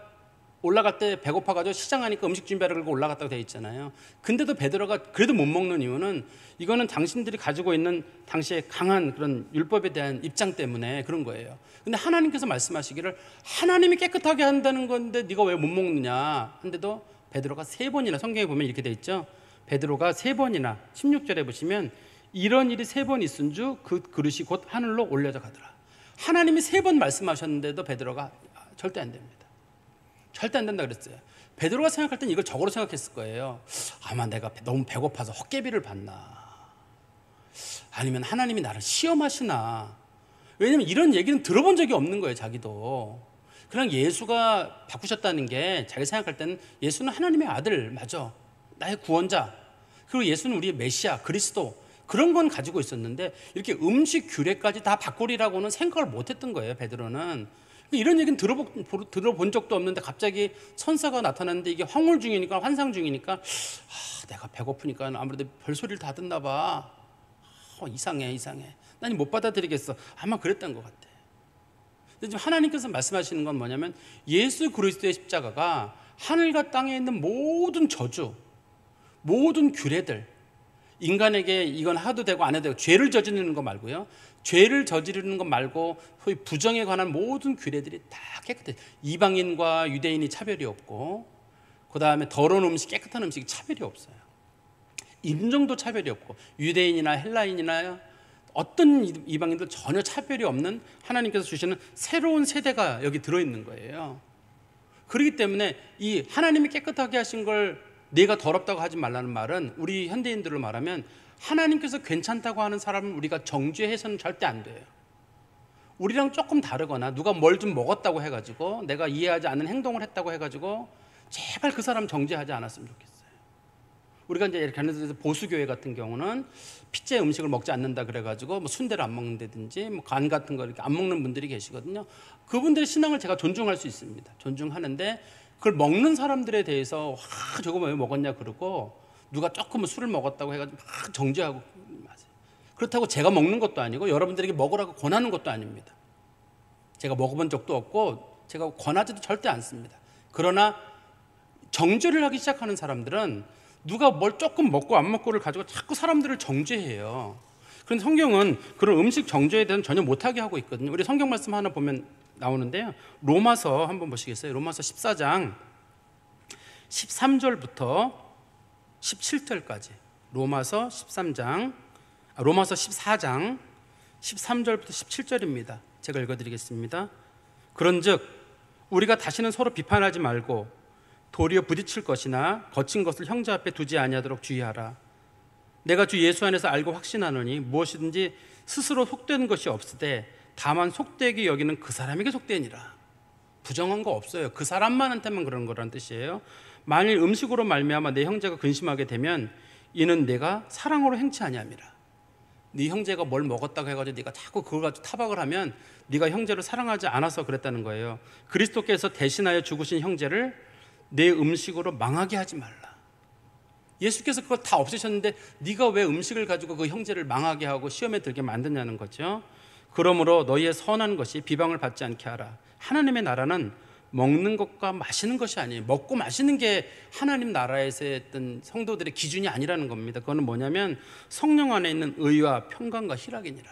올라갈 때 배고파가지고 시장하니까 음식 준비하러 그러고 올라갔다고 되어 있잖아요. 근데도 베드로가 그래도 못 먹는 이유는 이거는 당신들이 가지고 있는 당시에 강한 그런 율법에 대한 입장 때문에 그런 거예요. 근데 하나님께서 말씀하시기를 하나님이 깨끗하게 한다는 건데 네가 왜 못 먹느냐 한데도 베드로가 3번이나 성경에 보면 이렇게 되어 있죠. 베드로가 3번이나 16절에 보시면 이런 일이 3번 있은 주 그 그릇이 곧 하늘로 올려져 가더라. 하나님이 3번 말씀하셨는데도 베드로가 절대 안 됩니다. 절대 안 된다 그랬어요. 베드로가 생각할 땐 이걸 적으로 생각했을 거예요. 아마 내가 너무 배고파서 헛개비를 봤나, 아니면 하나님이 나를 시험하시나. 왜냐면 이런 얘기는 들어본 적이 없는 거예요. 자기도 그냥 예수가 바꾸셨다는 게 자기 생각할 때는 예수는 하나님의 아들 맞아, 나의 구원자, 그리고 예수는 우리의 메시아 그리스도, 그런 건 가지고 있었는데 이렇게 음식 규례까지 다 바꾸리라고는 생각을 못했던 거예요. 베드로는 이런 얘기는 들어본 적도 없는데 갑자기 천사가 나타났는데 이게 황홀 중이니까, 환상 중이니까 내가 배고프니까 아무래도 별소리를 다 듣나 봐. 이상해 난 못 받아들이겠어. 아마 그랬던 것 같아. 근데 지금 하나님께서 말씀하시는 건 뭐냐면 예수 그리스도의 십자가가 하늘과 땅에 있는 모든 저주, 모든 규례들, 인간에게 이건 하도 되고 안 해도 되고 죄를 저지르는 거 말고요. 죄를 저지르는 것 말고 소위 부정에 관한 모든 규례들이 다 깨끗해요. 이방인과 유대인이 차별이 없고, 그 다음에 더러운 음식, 깨끗한 음식이 차별이 없어요. 인종도 차별이 없고, 유대인이나 헬라인이나 어떤 이방인도 전혀 차별이 없는 하나님께서 주시는 새로운 세대가 여기 들어있는 거예요. 그렇기 때문에 이 하나님이 깨끗하게 하신 걸 내가 더럽다고 하지 말라는 말은, 우리 현대인들로 말하면 하나님께서 괜찮다고 하는 사람은 우리가 정죄해서는 절대 안 돼요. 우리랑 조금 다르거나 누가 뭘 좀 먹었다고 해가지고 내가 이해하지 않는 행동을 했다고 해가지고 제발 그 사람 정죄하지 않았으면 좋겠어요. 우리가 이제 이렇게 하는 데서 보수교회 같은 경우는 피제 음식을 먹지 않는다 그래가지고 뭐 순대를 안 먹는다든지 뭐 간 같은 거 이렇게 안 먹는 분들이 계시거든요. 그분들의 신앙을 제가 존중할 수 있습니다. 존중하는데 그걸 먹는 사람들에 대해서 저거 왜 먹었냐 그러고, 누가 조금 술을 먹었다고 해가지고 막 정죄하고 마세요. 그렇다고 제가 먹는 것도 아니고 여러분들에게 먹으라고 권하는 것도 아닙니다. 제가 먹어본 적도 없고 제가 권하지도 절대 않습니다. 그러나 정죄를 하기 시작하는 사람들은 누가 뭘 조금 먹고 안 먹고를 가지고 자꾸 사람들을 정죄해요. 그런데 성경은 그런 음식 정죄에 대해서는 전혀 못하게 하고 있거든요. 우리 성경 말씀 하나 보면 나오는데요. 로마서 한번 보시겠어요? 로마서 14장 13절부터 17절까지. 로마서 14장 13절부터 17절입니다. 제가 읽어드리겠습니다. 그런즉 우리가 다시는 서로 비판하지 말고 도리어 부딪힐 것이나 거친 것을 형제 앞에 두지 아니하도록 주의하라. 내가 주 예수 안에서 알고 확신하노니 무엇이든지 스스로 속되는 것이 없으되 다만 속되게 여기는 그 사람에게 속되니라. 부정한 거 없어요. 그 사람만한테만 그런 거란 뜻이에요. 만일 음식으로 말미암아 내 형제가 근심하게 되면 이는 내가 사랑으로 행치 아니함이라. 네 형제가 뭘 먹었다고 해가지고 네가 자꾸 그걸 가지고 타박을 하면 네가 형제를 사랑하지 않아서 그랬다는 거예요. 그리스도께서 대신하여 죽으신 형제를 내 음식으로 망하게 하지 말라. 예수께서 그걸 다 없애셨는데 네가 왜 음식을 가지고 그 형제를 망하게 하고 시험에 들게 만드냐는 거죠. 그러므로 너희의 선한 것이 비방을 받지 않게 하라. 하나님의 나라는 먹는 것과 마시는 것이 아니에요. 먹고 마시는 게 하나님 나라에서 했던 성도들의 기준이 아니라는 겁니다. 그거는 뭐냐면 성령 안에 있는 의와 평강과 희락이니라.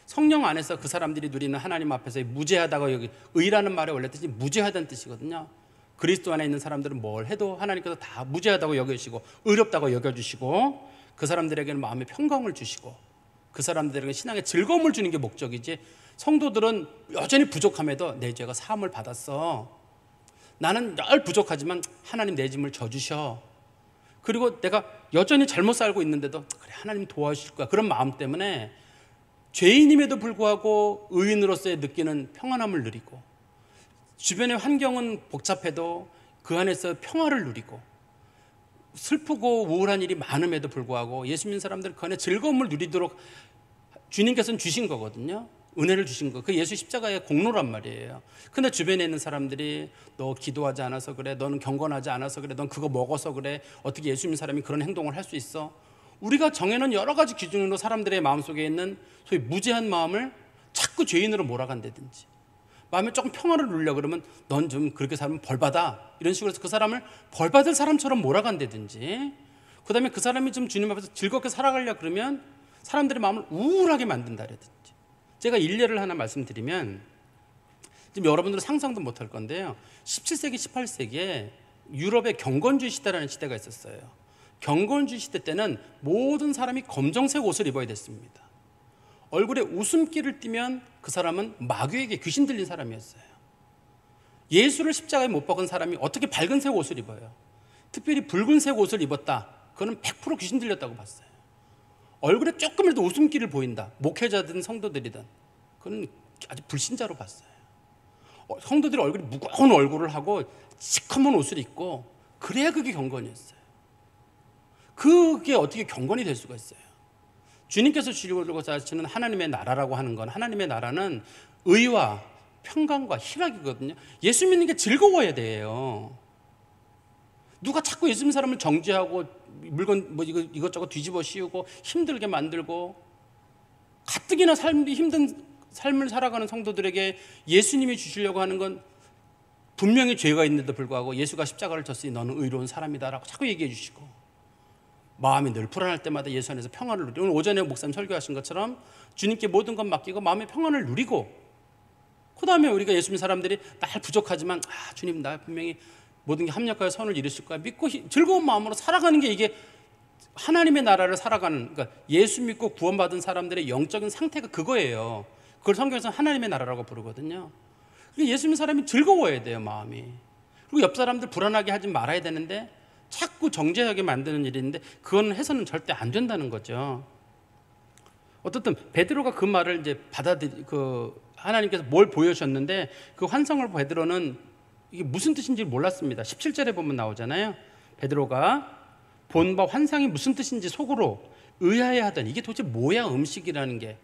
성령 안에서 그 사람들이 누리는 하나님 앞에서 무죄하다고, 여기 의라는 말의 원래 뜻이 무죄하다는 뜻이거든요. 그리스도 안에 있는 사람들은 뭘 해도 하나님께서 다 무죄하다고 여겨주시고 의롭다고 여겨주시고 그 사람들에게는 마음의 평강을 주시고 그 사람들에게 신앙의 즐거움을 주는 게 목적이지, 성도들은 여전히 부족함에도 내 죄가 사함을 받았어. 나는 늘 부족하지만 하나님 내 짐을 져주셔. 그리고 내가 여전히 잘못 살고 있는데도 그래 하나님 도와주실 거야. 그런 마음 때문에 죄인임에도 불구하고 의인으로서의 느끼는 평안함을 누리고, 주변의 환경은 복잡해도 그 안에서 평화를 누리고, 슬프고 우울한 일이 많음에도 불구하고 예수 믿는 사람들은 그 안에 즐거움을 누리도록 주님께서는 주신 거거든요. 은혜를 주신 거. 그 예수 십자가의 공로란 말이에요. 근데 주변에 있는 사람들이 너 기도하지 않아서 그래, 너는 경건하지 않아서 그래, 넌 그거 먹어서 그래, 어떻게 예수 믿는 사람이 그런 행동을 할 수 있어? 우리가 정해놓은 여러 가지 기준으로 사람들의 마음속에 있는 소위 무죄한 마음을 자꾸 죄인으로 몰아간다든지, 마음에 조금 평화를 누리려고 그러면 넌 좀 그렇게 살면 벌받아, 이런 식으로 해서 그 사람을 벌받을 사람처럼 몰아간다든지, 그 다음에 그 사람이 좀 주님 앞에서 즐겁게 살아가려고 그러면 사람들의 마음을 우울하게 만든다라든지. 제가 일례를 하나 말씀드리면, 지금 여러분들은 상상도 못할 건데요, 17세기 18세기에 유럽에 경건주의 시대라는 시대가 있었어요. 경건주의 시대 때는 모든 사람이 검정색 옷을 입어야 됐습니다. 얼굴에 웃음기를 띠면 그 사람은 마귀에게 귀신 들린 사람이었어요. 예수를 십자가에 못 박은 사람이 어떻게 밝은색 옷을 입어요? 특별히 붉은색 옷을 입었다, 그거는 100% 귀신 들렸다고 봤어요. 얼굴에 조금이라도 웃음기를 보인다, 목회자든 성도들이든, 그건 아주 불신자로 봤어요. 성도들이 얼굴이 무거운 얼굴을 하고 시커먼 옷을 입고 그래야 그게 경건이었어요. 그게 어떻게 경건이 될 수가 있어요? 주님께서 주려고 하시는 하나님의 나라라고 하는 건, 하나님의 나라는 의와 평강과 희락이거든요. 예수 믿는 게 즐거워야 돼요. 누가 자꾸 예수 믿는 사람을 정죄하고 물건 뭐 이것저것 뒤집어 씌우고 힘들게 만들고 가뜩이나 삶이 힘든 삶을 살아가는 성도들에게 예수님이 주시려고 하는 건 분명히 죄가 있는데도 불구하고 예수가 십자가를 졌으니 너는 의로운 사람이다라고 자꾸 얘기해 주시고, 마음이 늘 불안할 때마다 예수 안에서 평안을 누리고, 오늘 오전에 목사님 설교하신 것처럼 주님께 모든 것 맡기고 마음의 평안을 누리고, 그 다음에 우리가 예수 믿는 사람들이 날 부족하지만 주님 나 분명히 모든 게 합력하여 선을 이루실 거야 믿고 즐거운 마음으로 살아가는 게, 이게 하나님의 나라를 살아가는, 그러니까 예수 믿고 구원받은 사람들의 영적인 상태가 그거예요. 그걸 성경에서는 하나님의 나라라고 부르거든요. 예수 믿는 사람이 즐거워야 돼요, 마음이. 그리고 옆 사람들 불안하게 하지 말아야 되는데 자꾸 정죄하게 만드는 일인데, 그건 해서는 절대 안 된다는 거죠. 어떻든 베드로가 그 말을 이제 하나님께서 뭘 보여주셨는데, 그 환상을 베드로는 이게 무슨 뜻인지 몰랐습니다. 17절에 보면 나오잖아요. 베드로가 본 바 환상이 무슨 뜻인지 속으로 의아해하더니, 이게 도대체 뭐야, 음식이라는 게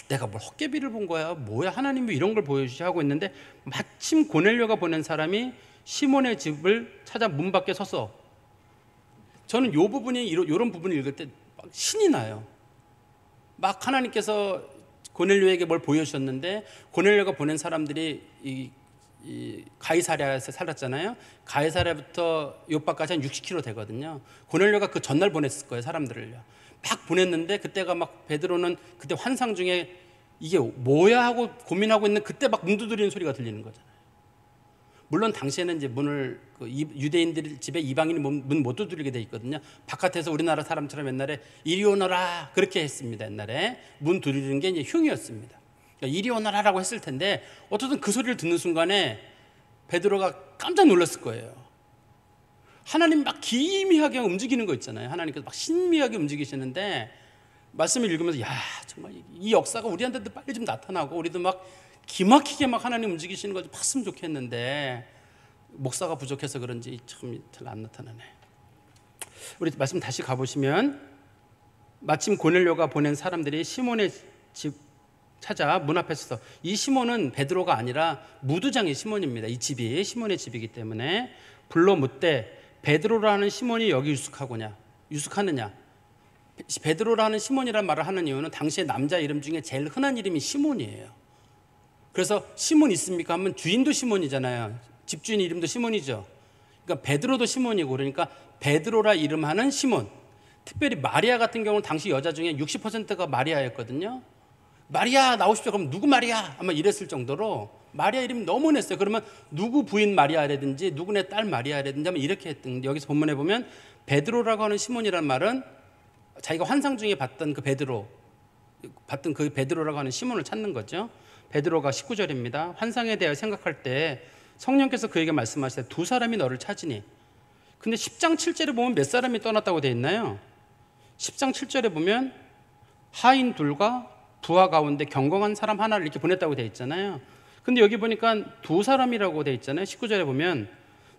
내가 뭘 헛개비를 본 거야, 뭐야, 하나님이 이런 걸 보여주시 하고 있는데, 마침 고넬료가 보낸 사람이 시몬의 집을 찾아 문 밖에 서서, 저는 이 부분이 이런 부분을 읽을 때 막 신이 나요. 막 하나님께서 고넬료에게 뭘 보여주셨는데, 고넬료가 보낸 사람들이 이 가이사랴에서 살았잖아요. 가이사랴부터 요빠까지 한 60km 되거든요. 고넬료가 그 전날 보냈을 거예요, 사람들을요. 막 보냈는데, 그때가 막 베드로는 그때 환상 중에 이게 뭐야 하고 고민하고 있는 그때 막 문 두드리는 소리가 들리는 거잖아요. 물론 당시에는 이제 문을 유대인들 집에 이방인이 문 못 두드리게 돼 있거든요. 바깥에서 우리나라 사람처럼 옛날에 이리 오너라 그렇게 했습니다. 옛날에 문 두드리는 게 이제 흉이었습니다. 그러니까 이리 오너라라고 했을 텐데, 어쨌든 그 소리를 듣는 순간에 베드로가 깜짝 놀랐을 거예요. 하나님 막 기미하게 움직이는 거 있잖아요. 하나님께서 막 신미하게 움직이시는데, 말씀을 읽으면서 야, 정말 이 역사가 우리한테도 빨리 좀 나타나고 우리도 막 기막히게 막 하나님 움직이시는 거 좀 봤으면 좋겠는데, 목사가 부족해서 그런지 참 잘 안 나타나네. 우리 말씀 다시 가보시면, 마침 고넬료가 보낸 사람들이 시몬의 집 찾아 문 앞에 서서, 이 시몬은 베드로가 아니라 무두장의 시몬입니다. 이 집이 시몬의 집이기 때문에 불러 묻되, 베드로라는 시몬이 여기 유숙하느냐. 베드로라는 시몬이라는 말을 하는 이유는 당시의 남자 이름 중에 제일 흔한 이름이 시몬이에요. 그래서 시몬 있습니까 하면 주인도 시몬이잖아요. 집주인 이름도 시몬이죠. 그러니까 베드로도 시몬이고, 그러니까 베드로라 이름하는 시몬. 특별히 마리아 같은 경우는 당시 여자 중에 60%가 마리아였거든요. 마리아 나오십시오. 그럼 누구 마리아? 아마 이랬을 정도로 마리아 이름이 너무 흔했어요. 그러면 누구 부인 마리아라든지 누구네 딸 마리아라든지 하면 이렇게 했던, 여기서 본문에 보면 베드로라고 하는 시몬이라는 말은 자기가 환상 중에 봤던 그 베드로라고 하는 시몬을 찾는 거죠. 베드로가 19절입니다. 환상에 대해 생각할 때 성령께서 그에게 말씀하시되, 두 사람이 너를 찾으니. 근데 10장 7절에 보면 몇 사람이 떠났다고 되어 있나요? 10장 7절에 보면 하인 둘과 부하 가운데 경건한 사람 하나를 이렇게 보냈다고 되어 있잖아요. 근데 여기 보니까 두 사람이라고 되어 있잖아요. 19절에 보면.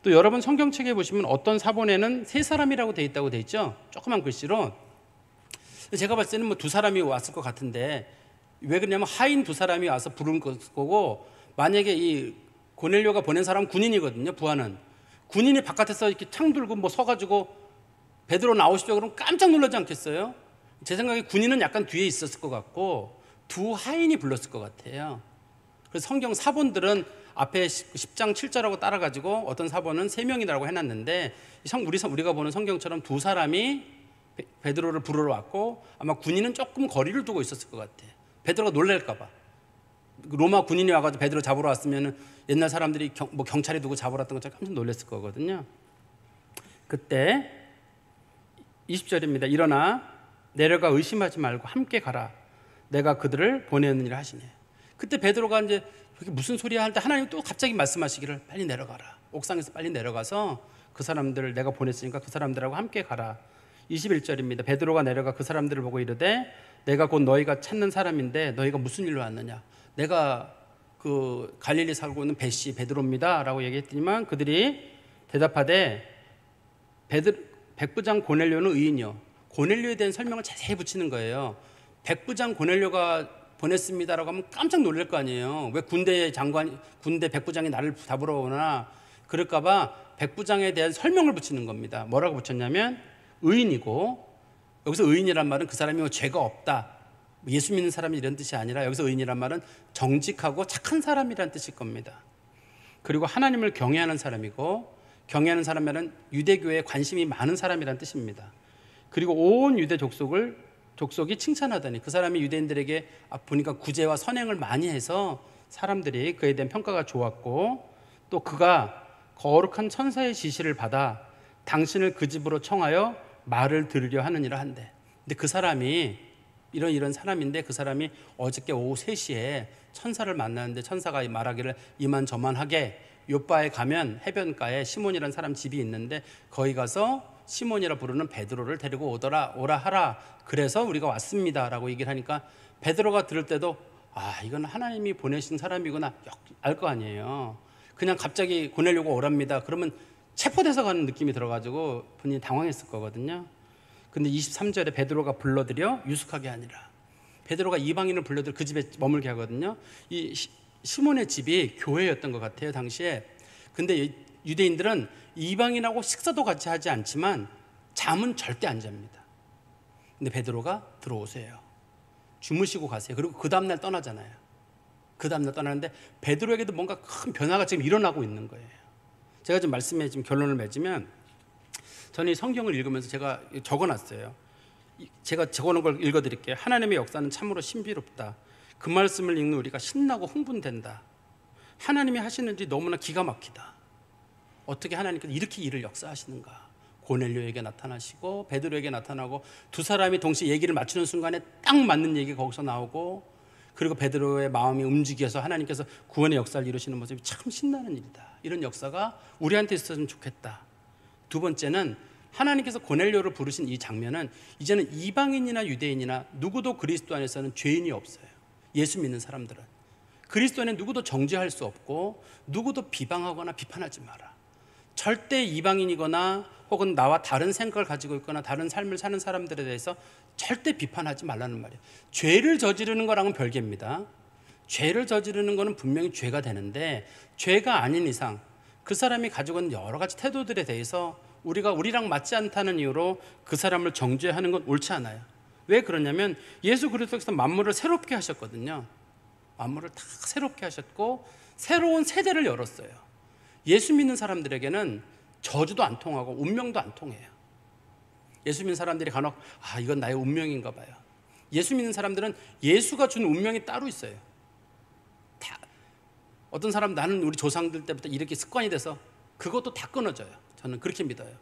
또 여러분 성경책에 보시면 어떤 사본에는 세 사람이라고 되어 있다고 되어 있죠. 조그만 글씨로. 제가 봤을 때는 두 사람이 왔을 것 같은데, 왜 그러냐면 하인 두 사람이 와서 부른 거고, 만약에 이 고넬료가 보낸 사람은 군인이거든요. 부하는 군인이 바깥에서 이렇게 창 들고 서가지고 베드로 나오십시오 그러면 깜짝 놀라지 않겠어요? 제 생각에 군인은 약간 뒤에 있었을 것 같고 두 하인이 불렀을 것 같아요. 그래서 성경 사본들은 앞에 10장 7절하고 따라가지고 어떤 사본은 3명이라고 해놨는데, 우리가 보는 성경처럼 두 사람이 베드로를 부르러 왔고, 아마 군인은 조금 거리를 두고 있었을 것 같아요. 베드로가 놀랄까 봐. 로마 군인이 와가지고 베드로 잡으러 왔으면 옛날 사람들이 경찰이 두고 잡으러 왔던 것처럼 깜짝 놀랐을 거거든요. 그때 20절입니다. 일어나 내려가 의심하지 말고 함께 가라. 내가 그들을 보내느니라 하시네. 그때 베드로가 이제 그게 무슨 소리야 할 때 하나님 또 갑자기 말씀하시기를, 빨리 내려가라. 옥상에서 빨리 내려가서 그 사람들을 내가 보냈으니까 그 사람들하고 함께 가라. 21절입니다. 베드로가 내려가 그 사람들을 보고 이르되, 내가 곧 너희가 찾는 사람인데 너희가 무슨 일로 왔느냐. 내가 그 갈릴리 살고 있는 베드로입니다 라고 얘기했더니만, 그들이 대답하되, 백부장 고넬료는 의인이요. 고넬료에 대한 설명을 자세히 붙이는 거예요. 백부장 고넬료가 보냈습니다라고 하면 깜짝 놀랄 거 아니에요. 왜 군대 백부장이 나를 잡으러 오나 그럴까 봐 백부장에 대한 설명을 붙이는 겁니다. 뭐라고 붙였냐면 의인이고, 여기서 의인이란 말은 그 사람이 죄가 없다, 예수 믿는 사람이 이런 뜻이 아니라, 여기서 의인이란 말은 정직하고 착한 사람이란 뜻일 겁니다. 그리고 하나님을 경외하는 사람이고, 경외하는 사람이란 유대교에 관심이 많은 사람이란 뜻입니다. 그리고 온 유대 족속이 칭찬하더니 그 사람이 유대인들에게 보니까 구제와 선행을 많이 해서 사람들이 그에 대한 평가가 좋았고, 또 그가 거룩한 천사의 지시를 받아 당신을 그 집으로 청하여 말을 들으려 하느니라 한대. 근데 그 사람이 이런 사람인데, 그 사람이 어저께 오후 3시에 천사를 만났는데 천사가 말하기를 이만저만하게 요바에 가면 해변가에 시몬이라는 사람 집이 있는데 거기 가서 시몬이라 부르는 베드로를 데리고 오라 하라. 그래서 우리가 왔습니다 라고 얘기를 하니까 베드로가 들을 때도 이건 하나님이 보내신 사람이구나 알 거 아니에요. 그냥 갑자기 보내려고 오랍니다 그러면 체포돼서 가는 느낌이 들어가지고 본인이 당황했을 거거든요. 근데 23절에 베드로가 불러들여 유숙하게 하니라. 베드로가 이방인을 불러들여 그 집에 머물게 하거든요. 이 시몬의 집이 교회였던 것 같아요 당시에. 근데 유대인들은 이방인하고 식사도 같이 하지 않지만 잠은 절대 안 잡니다. 근데 베드로가 들어오세요. 주무시고 가세요. 그리고 그 다음날 떠나잖아요. 그 다음날 떠나는데 베드로에게도 뭔가 큰 변화가 지금 일어나고 있는 거예요. 제가 지금 말씀에 지금 결론을 맺으면, 저는 이 성경을 읽으면서 제가 적어놨어요. 제가 적어놓은 걸 읽어드릴게요. 하나님의 역사는 참으로 신비롭다. 그 말씀을 읽는 우리가 신나고 흥분된다. 하나님이 하시는 일이 너무나 기가 막히다. 어떻게 하나님께서 이렇게 일을 역사하시는가. 고넬료에게 나타나시고 베드로에게 나타나고 두 사람이 동시에 얘기를 맞추는 순간에 딱 맞는 얘기가 거기서 나오고, 그리고 베드로의 마음이 움직여서 하나님께서 구원의 역사를 이루시는 모습이 참 신나는 일이다. 이런 역사가 우리한테 있었으면 좋겠다. 두 번째는 하나님께서 고넬료를 부르신 이 장면은 이제는 이방인이나 유대인이나 누구도 그리스도 안에서는 죄인이 없어요. 예수 믿는 사람들은 그리스도 안에 누구도 정죄할 수 없고 누구도 비방하거나 비판하지 마라. 절대 이방인이거나 혹은 나와 다른 생각을 가지고 있거나 다른 삶을 사는 사람들에 대해서 절대 비판하지 말라는 말이에요. 죄를 저지르는 거랑은 별개입니다. 죄를 저지르는 거는 분명히 죄가 되는데, 죄가 아닌 이상 그 사람이 가지고 있는 여러 가지 태도들에 대해서 우리랑 맞지 않다는 이유로 그 사람을 정죄하는 건 옳지 않아요. 왜 그러냐면 예수 그리스도께서 만물을 새롭게 하셨거든요. 만물을 다 새롭게 하셨고 새로운 세대를 열었어요. 예수 믿는 사람들에게는 저주도 안 통하고 운명도 안 통해요. 예수 믿는 사람들이 간혹 이건 나의 운명인가 봐요. 예수 믿는 사람들은 예수가 준 운명이 따로 있어요. 어떤 사람 나는 우리 조상들 때부터 이렇게 습관이 돼서 그것도 다 끊어져요. 저는 그렇게 믿어요.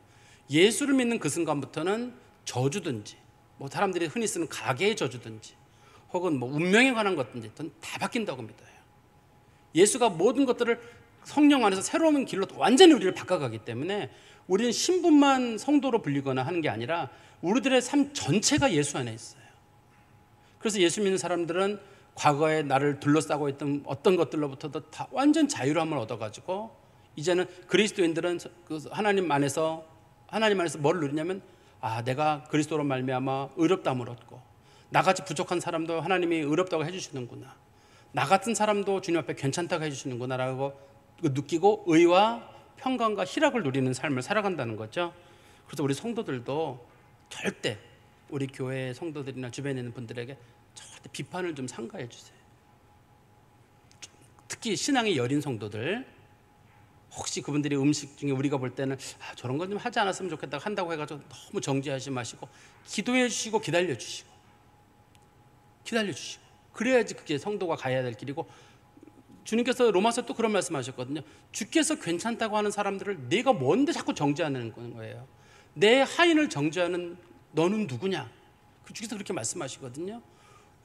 예수를 믿는 그 순간부터는 저주든지 사람들이 흔히 쓰는 가계의 저주든지 혹은 운명에 관한 것든지 저는 다 바뀐다고 믿어요. 예수가 모든 것들을 성령 안에서 새로운 길로 완전히 우리를 바꿔가기 때문에 우리는 신분만 성도로 불리거나 하는 게 아니라 우리들의 삶 전체가 예수 안에 있어요. 그래서 예수 믿는 사람들은 과거에 나를 둘러싸고 있던 어떤 것들로부터도 다 완전 자유함을 얻어가지고 이제는 그리스도인들은 하나님 안에서 뭘 누리냐면 내가 그리스도로 말미암아 의롭다함을 얻고 나같이 부족한 사람도 하나님이 의롭다고 해주시는구나, 나 같은 사람도 주님 앞에 괜찮다고 해주시는구나 라고 느끼고 의와 평강과 희락을 누리는 삶을 살아간다는 거죠. 그래서 우리 성도들도 절대 우리 교회 성도들이나 주변에 있는 분들에게 절대 비판을 좀 삼가해 주세요. 특히 신앙이 여린 성도들, 혹시 그분들이 음식 중에 우리가 볼 때는 저런 건 좀 하지 않았으면 좋겠다 한다고 해가지고 너무 정죄하지 마시고 기도해 주시고 기다려 주시고 그래야지 그게 성도가 가야 될 길이고, 주님께서 로마서 또 그런 말씀하셨거든요. 주께서 괜찮다고 하는 사람들을 내가 뭔데 자꾸 정죄하는 거예요. 내 하인을 정죄하는 너는 누구냐? 주께서 그렇게 말씀하시거든요.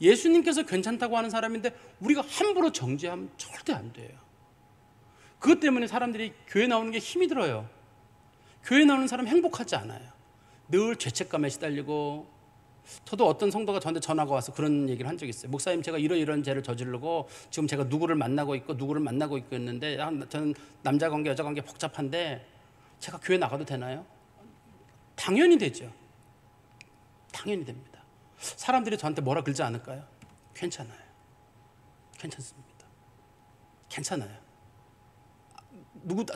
예수님께서 괜찮다고 하는 사람인데 우리가 함부로 정죄하면 절대 안 돼요. 그것 때문에 사람들이 교회 나오는 게 힘이 들어요. 교회 나오는 사람 행복하지 않아요. 늘 죄책감에 시달리고. 저도 어떤 성도가 저한테 전화가 와서 그런 얘기를 한 적이 있어요. 목사님, 제가 이런 죄를 저지르고 지금 제가 누구를 만나고 있고 있는데 저는 남자 관계 여자 관계 복잡한데 제가 교회 나가도 되나요? 당연히 되죠. 당연히 됩니다. 사람들이 저한테 뭐라 그러지 않을까요? 괜찮아요. 괜찮습니다. 괜찮아요.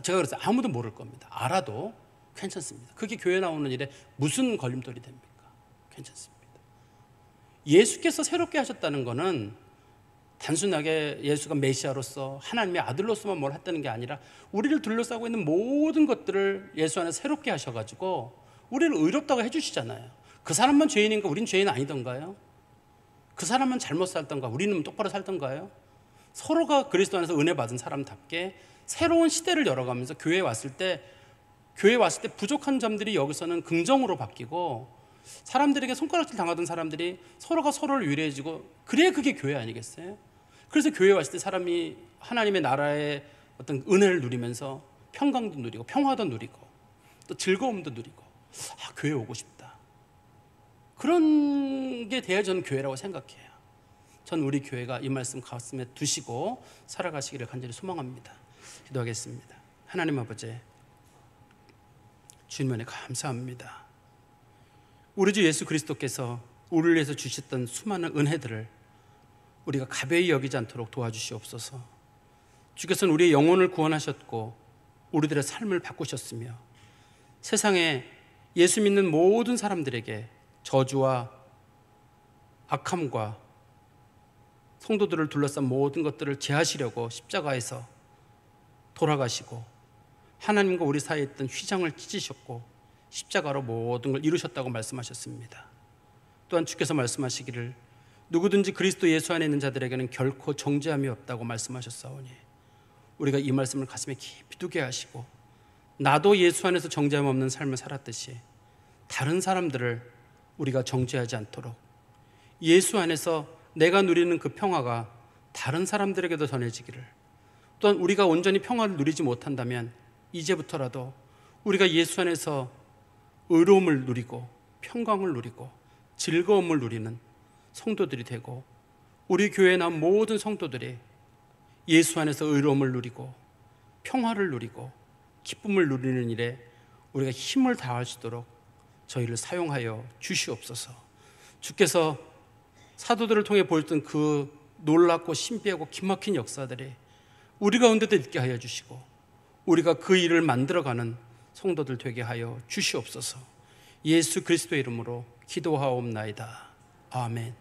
제가 그랬어요. 아무도 모를 겁니다. 알아도 괜찮습니다. 그게 교회 나오는 일에 무슨 걸림돌이 됩니까? 괜찮습니다. 예수께서 새롭게 하셨다는 것은 단순하게 예수가 메시아로서 하나님의 아들로서만 뭘 했다는 게 아니라 우리를 둘러싸고 있는 모든 것들을 예수 안에 새롭게 하셔가지고 우리를 의롭다고 해주시잖아요. 그 사람만 죄인인가? 우린 죄인 아니던가요? 그 사람만 잘못 살던가? 우리는 똑바로 살던가요? 서로가 그리스도 안에서 은혜 받은 사람답게 새로운 시대를 열어가면서 교회에 왔을 때 부족한 점들이 여기서는 긍정으로 바뀌고, 사람들에게 손가락질 당하던 사람들이 서로가 서로를 위로해주고, 그래야 그게 교회 아니겠어요? 그래서 교회에 왔을 때 사람이 하나님의 나라의 어떤 은혜를 누리면서 평강도 누리고 평화도 누리고 또 즐거움도 누리고, 교회 오고 싶다. 그런 게 돼야 저는 교회라고 생각해요. 전 우리 교회가 이 말씀 가슴에 두시고 살아가시기를 간절히 소망합니다. 기도하겠습니다. 하나님 아버지, 주님 은혜 감사합니다. 우리 주 예수 그리스도께서 우리를 위해서 주셨던 수많은 은혜들을 우리가 가벼이 여기지 않도록 도와주시옵소서. 주께서는 우리의 영혼을 구원하셨고 우리들의 삶을 바꾸셨으며 세상에 예수 믿는 모든 사람들에게 저주와 악함과 성도들을 둘러싼 모든 것들을 제하시려고 십자가에서 돌아가시고 하나님과 우리 사이에 있던 휘장을 찢으셨고 십자가로 모든 걸 이루셨다고 말씀하셨습니다. 또한 주께서 말씀하시기를 누구든지 그리스도 예수 안에 있는 자들에게는 결코 정죄함이 없다고 말씀하셨사오니, 우리가 이 말씀을 가슴에 깊이 두게 하시고 나도 예수 안에서 정죄함 없는 삶을 살았듯이 다른 사람들을 우리가 정죄하지 않도록 예수 안에서 내가 누리는 그 평화가 다른 사람들에게도 전해지기를, 또한 우리가 온전히 평화를 누리지 못한다면 이제부터라도 우리가 예수 안에서 의로움을 누리고 평강을 누리고 즐거움을 누리는 성도들이 되고, 우리 교회에 나온 모든 성도들이 예수 안에서 의로움을 누리고 평화를 누리고 기쁨을 누리는 일에 우리가 힘을 다할 수 있도록 저희를 사용하여 주시옵소서. 주께서 사도들을 통해 보였던 그 놀랍고 신비하고 기막힌 역사들이 우리 가운데도 있게 하여 주시고 우리가 그 일을 만들어가는 성도들 되게 하여 주시옵소서. 예수 그리스도의 이름으로 기도하옵나이다. 아멘.